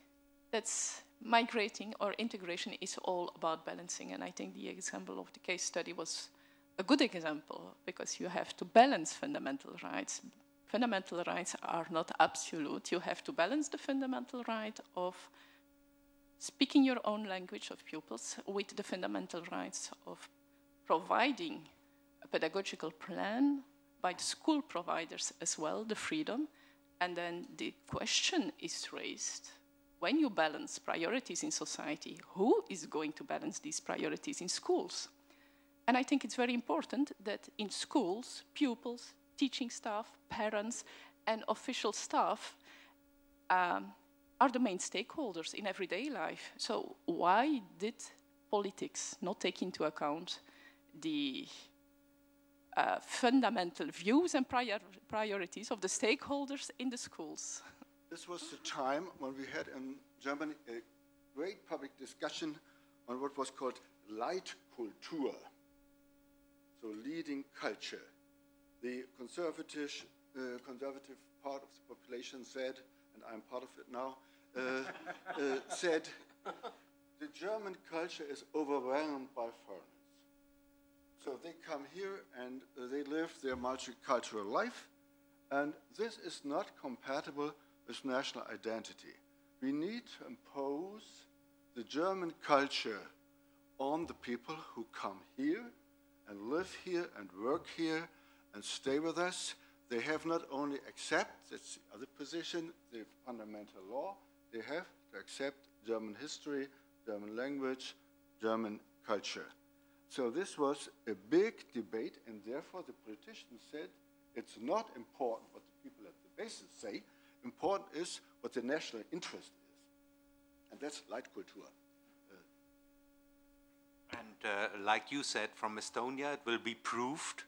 that's migrating or integration is all about balancing. And I think the example of the case study was a good example, because you have to balance fundamental rights. Fundamental rights are not absolute. You have to balance the fundamental right of speaking your own language of pupils with the fundamental rights of providing a pedagogical plan by the school providers as well, the freedom. And then the question is raised, when you balance priorities in society, who is going to balance these priorities in schools? And I think it's very important that in schools, pupils, teaching staff, parents, and official staff are the main stakeholders in everyday life. So why did politics not take into account the fundamental views and priorities of the stakeholders in the schools? This was the time when we had in Germany a great public discussion on what was called Leitkultur, so leading culture. The conservative part of the population said, and I'm part of it now, said the German culture is overwhelmed by foreigners. So they come here and they live their multicultural life, and this is not compatible with national identity. We need to impose the German culture on the people who come here and live here and work here and stay with us. They have not only accept, that's the other position, the fundamental law, they have to accept German history, German language, German culture. So this was a big debate, and therefore the politicians said it's not important what the people at the basis say, important is what the national interest is. And that's Leitkultur. And like you said, from Estonia, it will be proved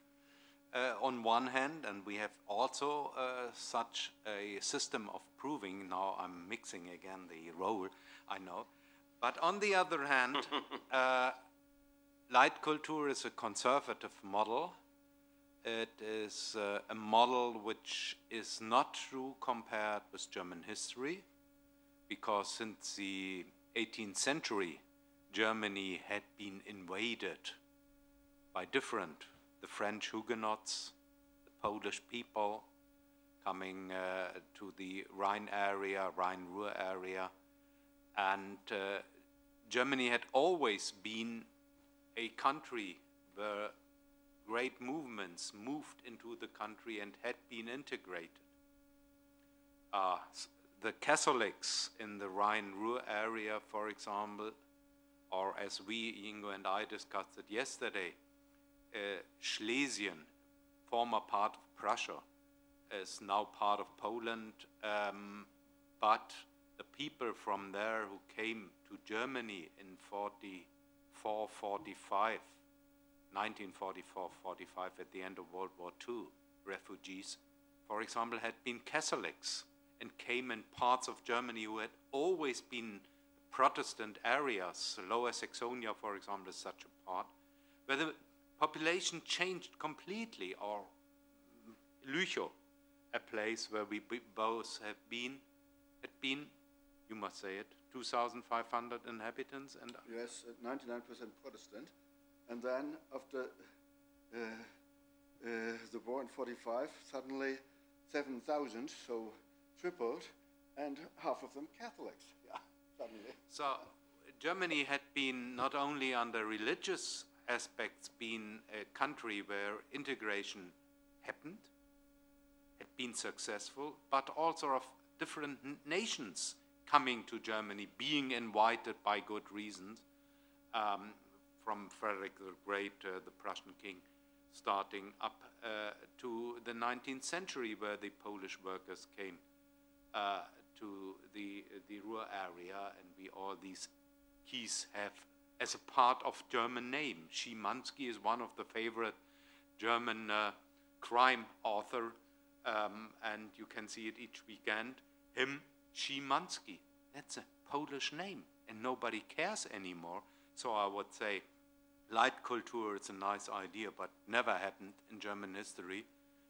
on one hand, and we have also such a system of proving. Now I'm mixing again the role, I know. But on the other hand, Leitkultur is a conservative model. it is a model which is not true compared with German history, because since the 18th century, Germany had been invaded by the French Huguenots, the Polish people coming to the Rhine area, Rhine-Ruhr area, and Germany had always been a country where great movements moved into the country and had been integrated. The Catholics in the Rhine-Ruhr area, for example, or as we, Ingo and I, discussed it yesterday, Schlesien, former part of Prussia, is now part of Poland, but the people from there who came to Germany in 1944-45, at the end of World War II, refugees, for example, had been Catholics and came in parts of Germany who had always been Protestant areas. Lower Saxonia, for example, is such a part, where the population changed completely, or Lüchow, a place where we both had been, you must say it, 2,500 inhabitants. And yes, 99% Protestant. And then after the war in 45, suddenly 7,000, so tripled, and half of them Catholics. Yeah, suddenly. So Germany had been not only under religious aspects been a country where integration happened, had been successful, but also of different nations coming to Germany, being invited by good reasons, from Frederick the Great, the Prussian king, starting up to the 19th century, where the Polish workers came to the Ruhr area, and we all these keys have as a part of German name. Szymanski is one of the favorite German crime author, and you can see it each weekend. Him, Szymanski. That's a Polish name, and nobody cares anymore. So I would say Leitkultur is a nice idea, but never happened in German history,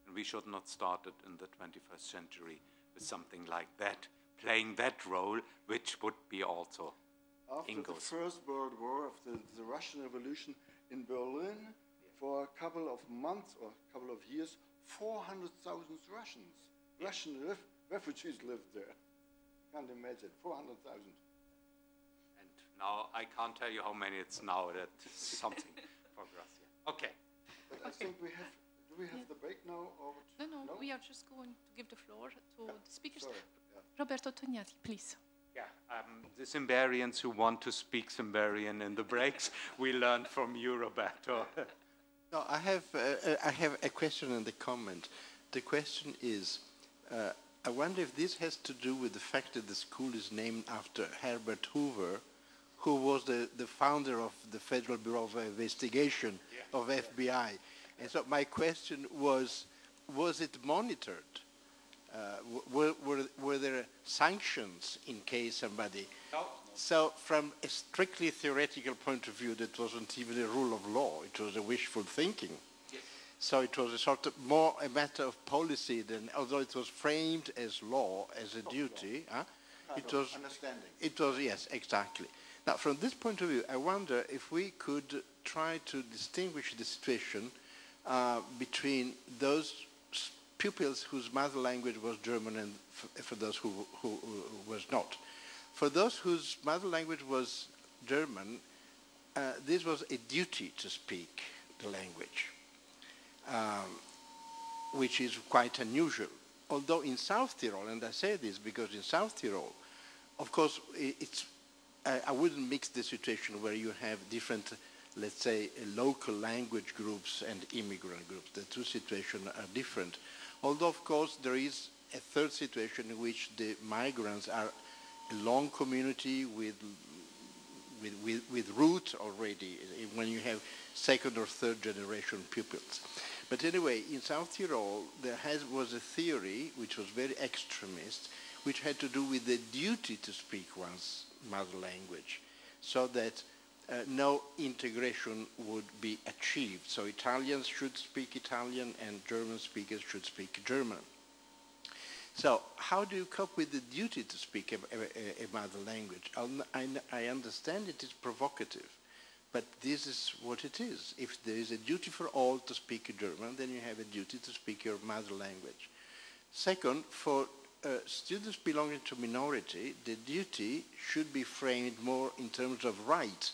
and we should not start it in the 21st century with something like that, playing that role, which would be also After Ingo's. the First World War, after the Russian Revolution in Berlin, for a couple of months or a couple of years, 400,000 Russian refugees lived there. Can't imagine, 400,000. And now I can't tell you how many it's now. That's something for Gracia. Okay. But I think we have, do we have the break now? Or No, we are just going to give the floor to the speakers. Sorry, yeah. Roberto Tognati, please. Yeah, the Zimbarians who want to speak Zimbarian in the breaks, we learned from you, Roberto. No, I have a question and a comment. The question is, I wonder if this has to do with the fact that the school is named after Herbert Hoover, who was the founder of the Federal Bureau of Investigation, of FBI. And so my question was it monitored? Were there sanctions in case somebody... No. So from a strictly theoretical point of view, that wasn't even a rule of law. It was a wishful thinking. Yes. So it was a sort of more a matter of policy than, although it was framed as law, as a duty, it was understanding. It was, yes, exactly. Now, from this point of view, I wonder if we could try to distinguish the situation between those pupils whose mother language was German and for those who was not. For those whose mother language was German, this was a duty to speak the language, which is quite unusual. Although in South Tyrol, and I say this because in South Tyrol, of course, I wouldn't mix the situation where you have different, let's say, local language groups and immigrant groups. The two situations are different. Although, of course, there is a third situation in which the migrants are a long community with roots already, when you have second or third generation pupils. But anyway, in South Tyrol, there was a theory which was very extremist, which had to do with the duty to speak one's mother language, so that no integration would be achieved. So Italians should speak Italian and German speakers should speak German. So how do you cope with the duty to speak a mother language? I understand it is provocative, but this is what it is. If there is a duty for all to speak German, then you have a duty to speak your mother language. Second, for students belonging to minority, the duty should be framed more in terms of right.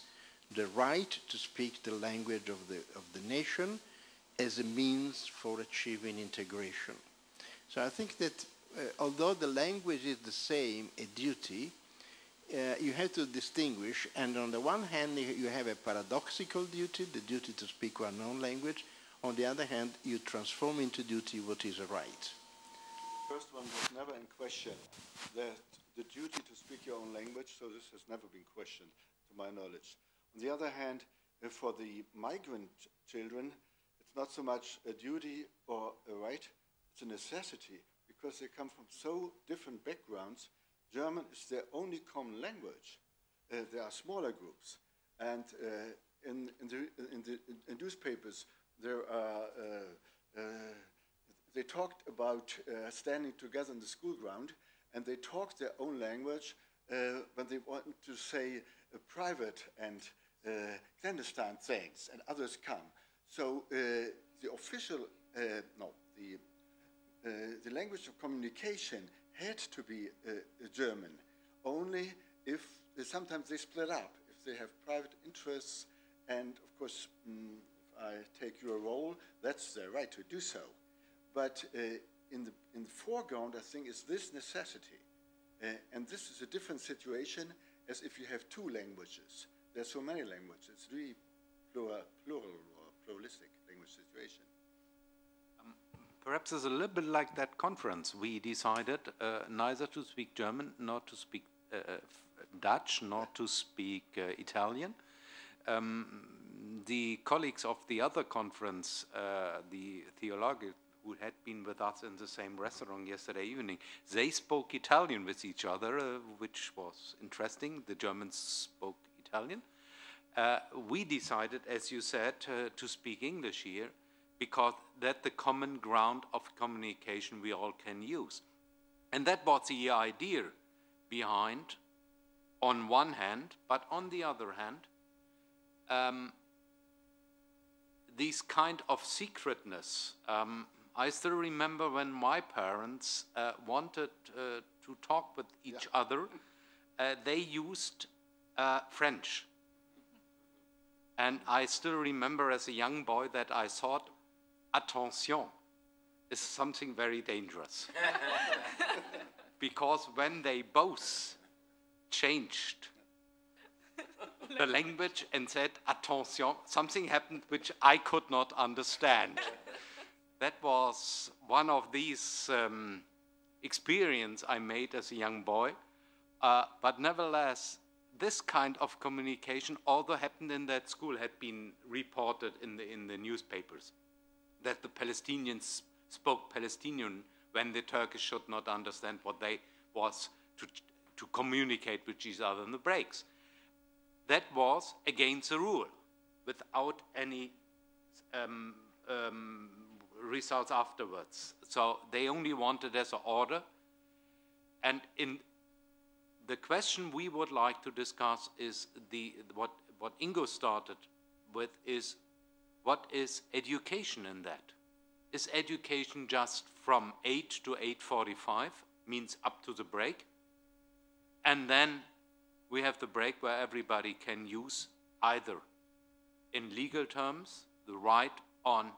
The right to speak the language of the nation as a means for achieving integration. So I think that although the language is the same, a duty, you have to distinguish, and on the one hand you have a paradoxical duty, the duty to speak one's own language. On the other hand, you transform into duty what is a right. First one was never in question, that the duty to speak your own language, so this has never been questioned to my knowledge. On the other hand, for the migrant children, it's not so much a duty or a right, it's a necessity, because they come from so different backgrounds. German is their only common language. There are smaller groups, and in newspapers there are they talked about standing together in the school ground, and they talked their own language when they wanted to say private and clandestine things, and others come. So the official, the language of communication had to be German, only if sometimes they split up, if they have private interests, and of course, if I take your role, that's their right to do so. But in the foreground, I think, is this necessity. And this is a different situation as if you have two languages. There's so many languages. It's really plural or pluralistic language situation. Perhaps it's a little bit like that conference. We decided neither to speak German, nor to speak Dutch, nor to speak Italian. The colleagues of the other conference, the theologians who had been with us in the same restaurant yesterday evening, they spoke Italian with each other, which was interesting. The Germans spoke Italian. We decided, as you said, to speak English here, because that's the common ground of communication we all can use. And that was the idea behind, on one hand, but on the other hand, this kind of secretness. I still remember when my parents wanted to talk with each other, they used French. And I still remember as a young boy that I thought, attention is something very dangerous. Because when they both changed the language and said, attention, something happened which I could not understand. That was one of these experiences I made as a young boy. But nevertheless, this kind of communication, although happened in that school, had been reported in the newspapers, that the Palestinians spoke Palestinian when the Turkish should not understand what they was to communicate with each other in the breaks. That was against the rule, without any results afterwards. So they only wanted as an order. And in the question we would like to discuss is what Ingo started with is, what is education in that? Is education just from 8 to 8:45, means up to the break? And then we have the break where everybody can use either, in legal terms, the right on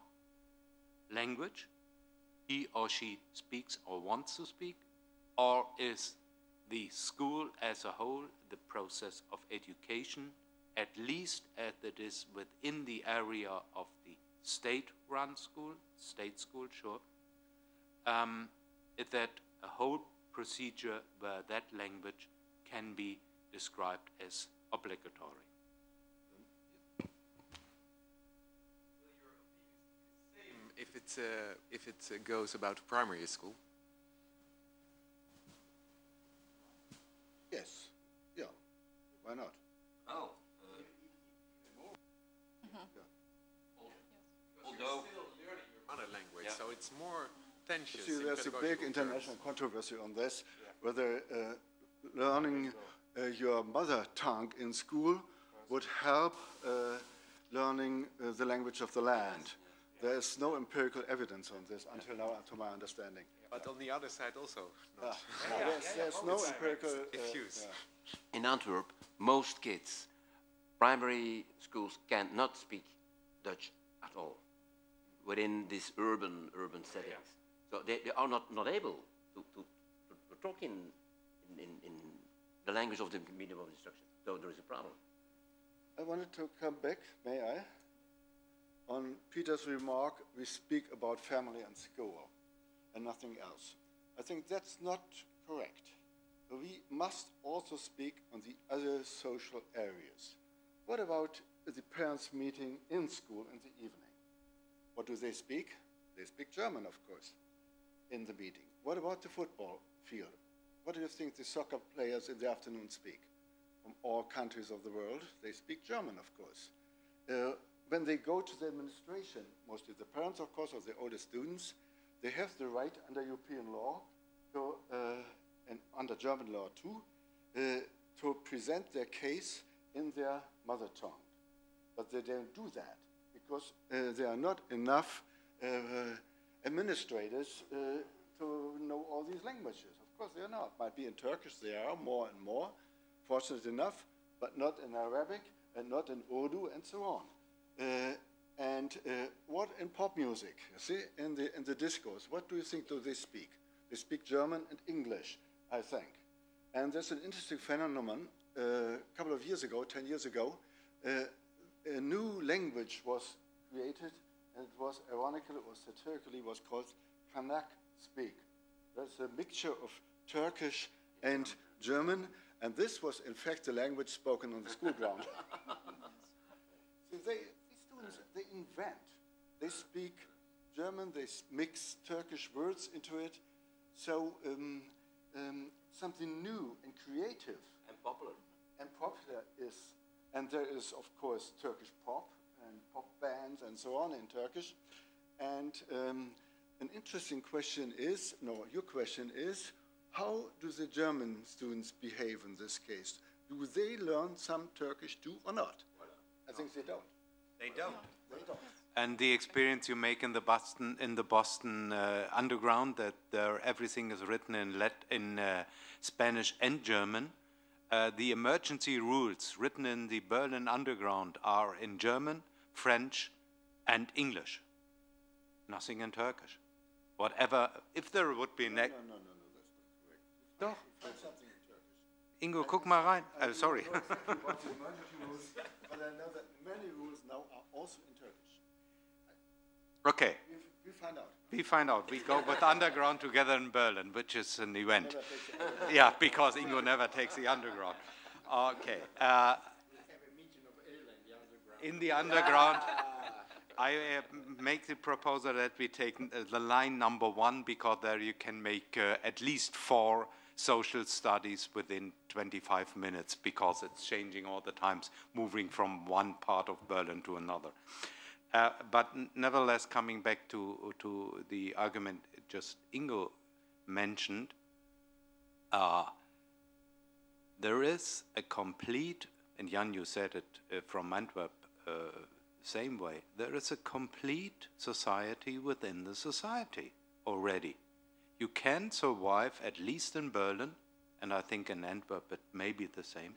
language he or she speaks or wants to speak, or is the school as a whole the process of education, at least as it is within the area of the state-run school, state school, sure, is that a whole procedure where that language can be described as obligatory. If it goes about primary school. Yes, yeah, why not? Oh, it's more tensions. See, in there's a big pedagogical international terms. controversy on this, whether learning your mother tongue in school would help learning the language of the land. There is no empirical evidence on this until now, to my understanding. But on the other side also not. There's no empirical Issues. In Antwerp, most kids, primary schools cannot speak Dutch at all within these urban settings. So they are not able to talk in the language of the medium of instruction. So there is a problem. I wanted to come back, may I, on Peter's remark, we speak about family and school and nothing else. I think that's not correct. We must also speak on the other social areas. What about the parents' meeting in school in the evening? What do they speak? They speak German, of course, in the meeting. What about the football field? What do you think the soccer players in the afternoon speak? From all countries of the world, they speak German, of course. When they go to the administration, mostly the parents, of course, or the older students, they have the right under European law, to, and under German law too, to present their case in their mother tongue. But they don't do that because there are not enough administrators to know all these languages. Of course, they are not. Might be in Turkish, they are more and more, fortunate enough, but not in Arabic and not in Urdu and so on. What in pop music? You see, in the discourse, what do you think do they speak? They speak German and English, I think. And there's an interesting phenomenon. A couple of years ago, 10 years ago, a new language was created, and it was ironically or satirically was called Kanak speak. That's a mixture of Turkish and German, and this was in fact the language spoken on the school ground. So these students, they invent. They speak German, they mix Turkish words into it. So something new and creative. And popular. And popular is, and there is of course Turkish pop and pop bands and so on in Turkish. And an interesting question is, no, your question is, how do the German students behave in this case? Do they learn some Turkish too or not? I think they don't. They don't. They don't. And the experience you make in the Boston underground, that there everything is written in Spanish and German. The emergency rules written in the Berlin underground are in German, French, and English. Nothing in Turkish. Whatever, if there would be... No, that's not correct. Doch. Find something in Turkish. Ingo, guck mal rein. Sorry. But I know that many rules now are also in Turkish. Okay. We find out. We find out. We go with underground together in Berlin, which is an event. Yeah, because Ingo never takes the underground. Okay. In the underground, I make the proposal that we take the line number 1, because there you can make at least 4 social studies within 25 minutes, because it's changing all the times, moving from one part of Berlin to another. But nevertheless, coming back to the argument just Ingo mentioned, there is a complete, and Jan, you said it from Antwerp, same way, there is a complete society within the society already. You can survive, at least in Berlin, and I think in Antwerp it may be the same,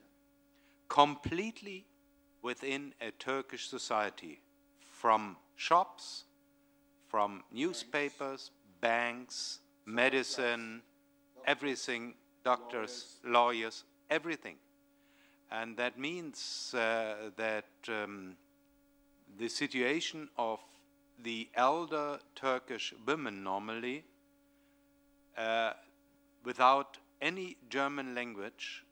completely within a Turkish society, from shops, from newspapers, banks, medicine, everything, doctors, lawyers, everything. And that means that the situation of the elder Turkish women normally, without any German language,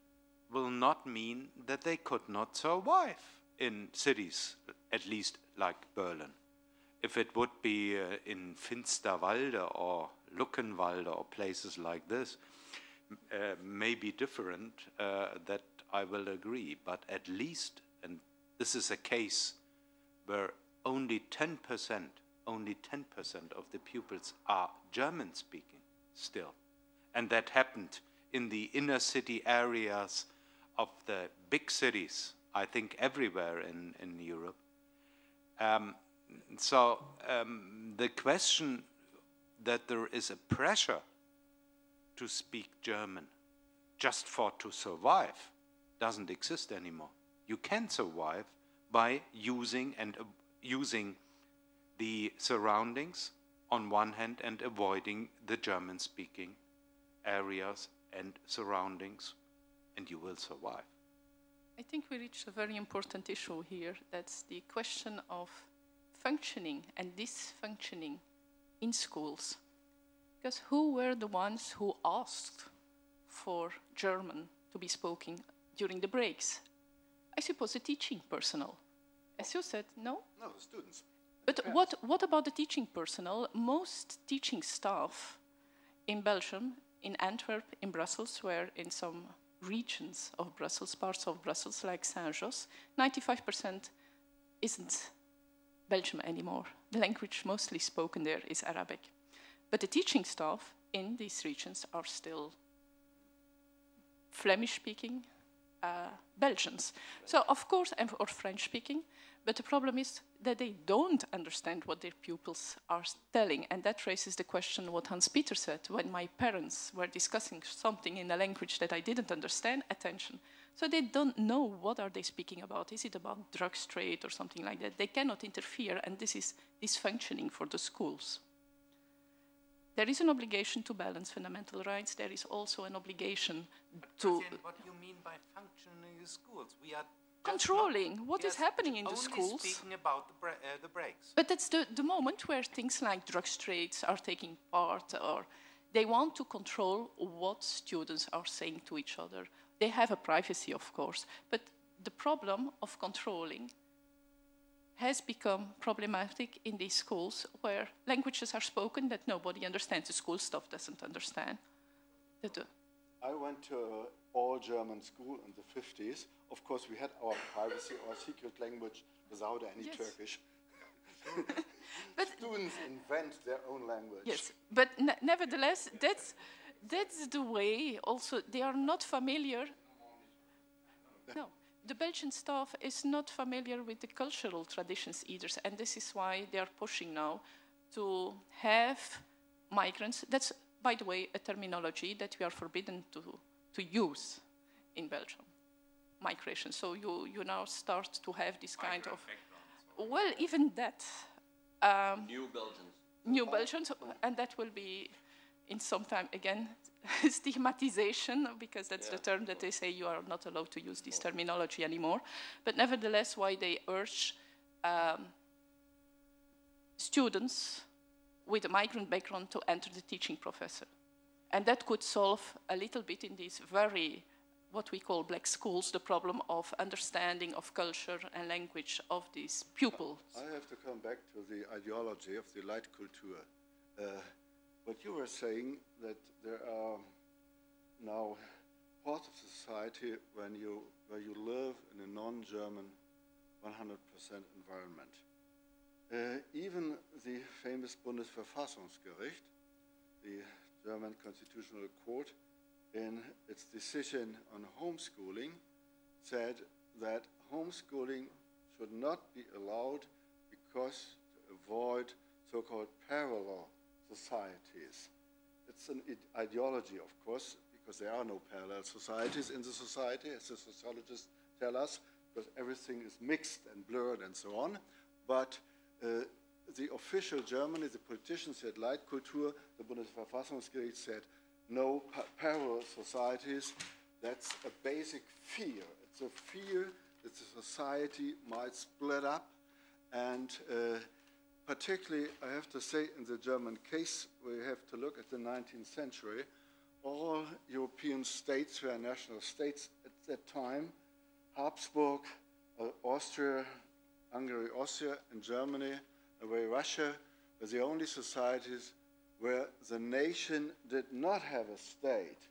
will not mean that they could not survive in cities, at least like Berlin. If it would be in Finsterwalde or Luckenwalde or places like this, may be different, that I will agree, but at least, and this is a case where only 10% only 10% of the pupils are German-speaking still. And that happened in the inner city areas of the big cities, I think everywhere in Europe. The question that there is a pressure to speak German just to survive doesn't exist anymore. You can survive by using the surroundings on one hand and avoiding the German-speaking areas and surroundings, and you will survive. I think we reached a very important issue here. That's the question of functioning and dysfunctioning in schools. Because who were the ones who asked for German to be spoken during the breaks? I suppose the teaching personnel. As you said, no? No, the students. But what about the teaching personnel? Most teaching staff in Belgium, in Antwerp, in Brussels, where in some regions of Brussels, parts of Brussels like Saint-Jos, 95% isn't Belgium anymore. The language mostly spoken there is Arabic. But the teaching staff in these regions are still Flemish-speaking Belgians. So, of course, or French-speaking, but the problem is that they don't understand what their pupils are telling, and that raises the question what Hans-Peter said, when my parents were discussing something in a language that I didn't understand, attention. So they don't know what are they speaking about. Is it about drugs trade or something like that? They cannot interfere, and this is dysfunctioning for the schools. There is an obligation to balance fundamental rights. There is also an obligation to... What do you mean by functioning in the schools? We are controlling what is happening in the schools. Only speaking about the breaks. But that's the moment where things like drugs trades are taking part, or they want to control what students are saying to each other. They have a privacy, of course, but the problem of controlling has become problematic in these schools where languages are spoken that nobody understands. The school staff doesn't understand. I went to an all-German school in the 50s. Of course, we had our privacy, our secret language without any Turkish. But students invent their own language. Yes, but nevertheless, that's the way. Also, they are not familiar. No. The Belgian staff is not familiar with the cultural traditions either, and this is why they are pushing now to have migrants. That's, by the way, a terminology that we are forbidden to use in Belgium, migration. So you now start to have this kind of, well, even that. New Belgians. New Belgians, and that will be in some time again stigmatization, because that's the term that they say you are not allowed to use this terminology anymore. But nevertheless, why they urge students with a migrant background to enter the teaching professor. And that could solve a little bit in these very, what we call black schools, the problem of understanding of culture and language of these pupils. I have to come back to the ideology of the Leitkultur. What you were saying, that there are now parts of society where you live in a non-German 100% environment. Even the famous Bundesverfassungsgericht, the German Constitutional Court, in its decision on homeschooling, said that homeschooling should not be allowed because to avoid so-called parallel societies. It's an ideology, of course, because there are no parallel societies in the society, as the sociologists tell us, because everything is mixed and blurred and so on. But the official Germany, the politicians said Leitkultur, the Bundesverfassungsgericht said no parallel societies. That's a basic fear. It's a fear that the society might split up, and particularly, I have to say, in the German case, we have to look at the 19th century. All European states were national states at that time. Habsburg, Austria, Hungary, Austria, and Germany, away Russia, were the only societies where the nation did not have a state.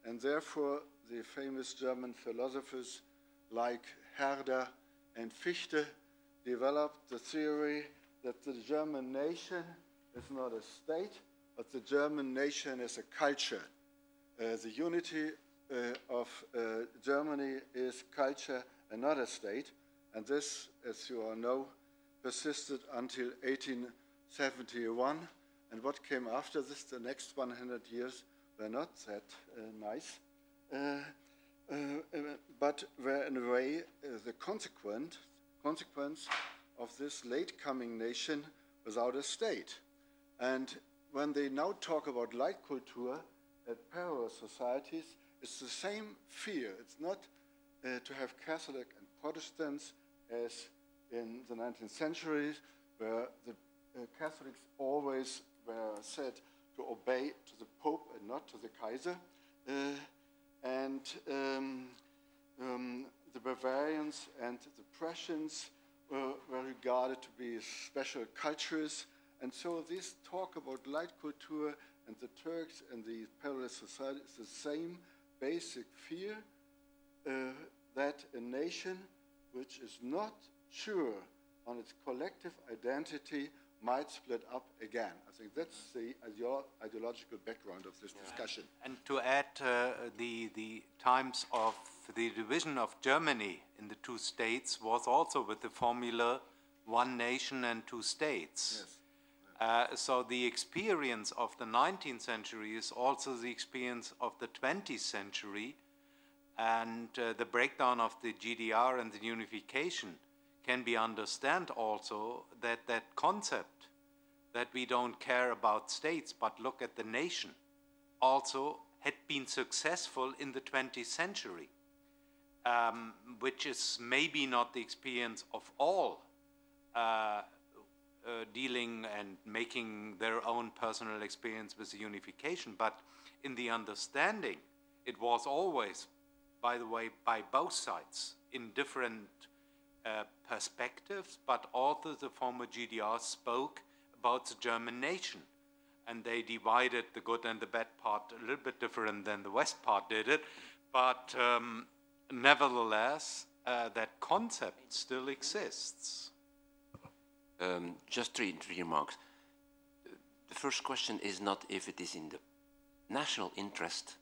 And therefore, the famous German philosophers like Herder and Fichte developed the theory that the German nation is not a state, but the German nation is a culture. The unity of Germany is culture and not a state, and this, as you all know, persisted until 1871. And what came after this, the next 100 years, were not that nice, but were in a way the consequence of this late-coming nation without a state. And when they now talk about Leitkultur at parallel societies, it's the same fear. It's not to have Catholic and Protestants as in the 19th century, where the Catholics always were said to obey to the Pope and not to the Kaiser. The Bavarians and the Prussians were regarded to be special cultures. And so this talk about Leitkultur and the Turks and the parallel society is the same basic fear that a nation which is not sure on its collective identity might split up again. I think that's the ideological background of this discussion. And to add, the times of the division of Germany in the two states was also with the formula one nation and two states. Yes. So the experience of the 19th century is also the experience of the 20th century, and the breakdown of the GDR and the unification can be understood also that that concept that we don't care about states but look at the nation also had been successful in the 20th century, which is maybe not the experience of all dealing and making their own personal experience with the unification, but in the understanding, it was always, by the way, by both sides in different perspectives, but also the former GDR spoke about the German nation, and they divided the good and the bad part a little bit different than the West part did it, but nevertheless, that concept still exists. Just three remarks. The first question is not if it is in the national interest.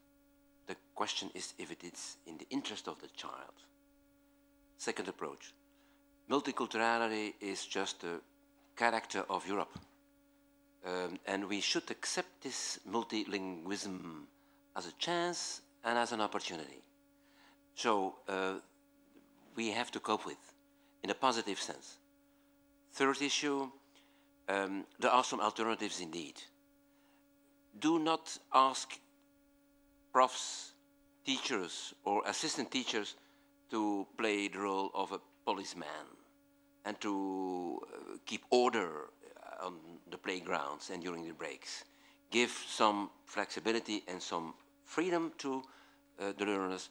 The question is if it is in the interest of the child. Second approach. Multiculturality is just the character of Europe. And we should accept this multilingualism as a chance and as an opportunity. So we have to cope with, in a positive sense. Third issue, there are some alternatives indeed. Do not ask profs, teachers, or assistant teachers to play the role of a policeman and to keep order on the playgrounds and during the breaks. Give some flexibility and some freedom to the learners,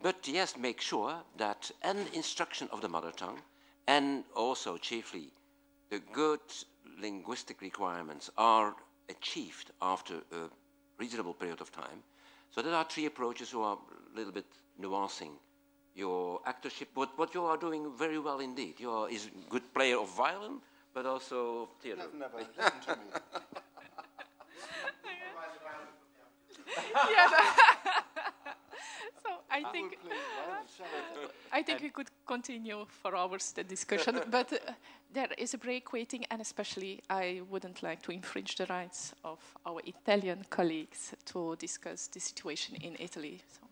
but yes, make sure that an instruction of the mother tongue and also chiefly the good linguistic requirements are achieved after a reasonable period of time. So there are three approaches who are a little bit nuancing your actorship, but what you are doing very well indeed. You are a good player of violin, but also of theater. You've never listened to me. Yes. So I think we could continue for hours the discussion, but there is a break waiting, and especially I wouldn't like to infringe the rights of our Italian colleagues to discuss the situation in Italy. So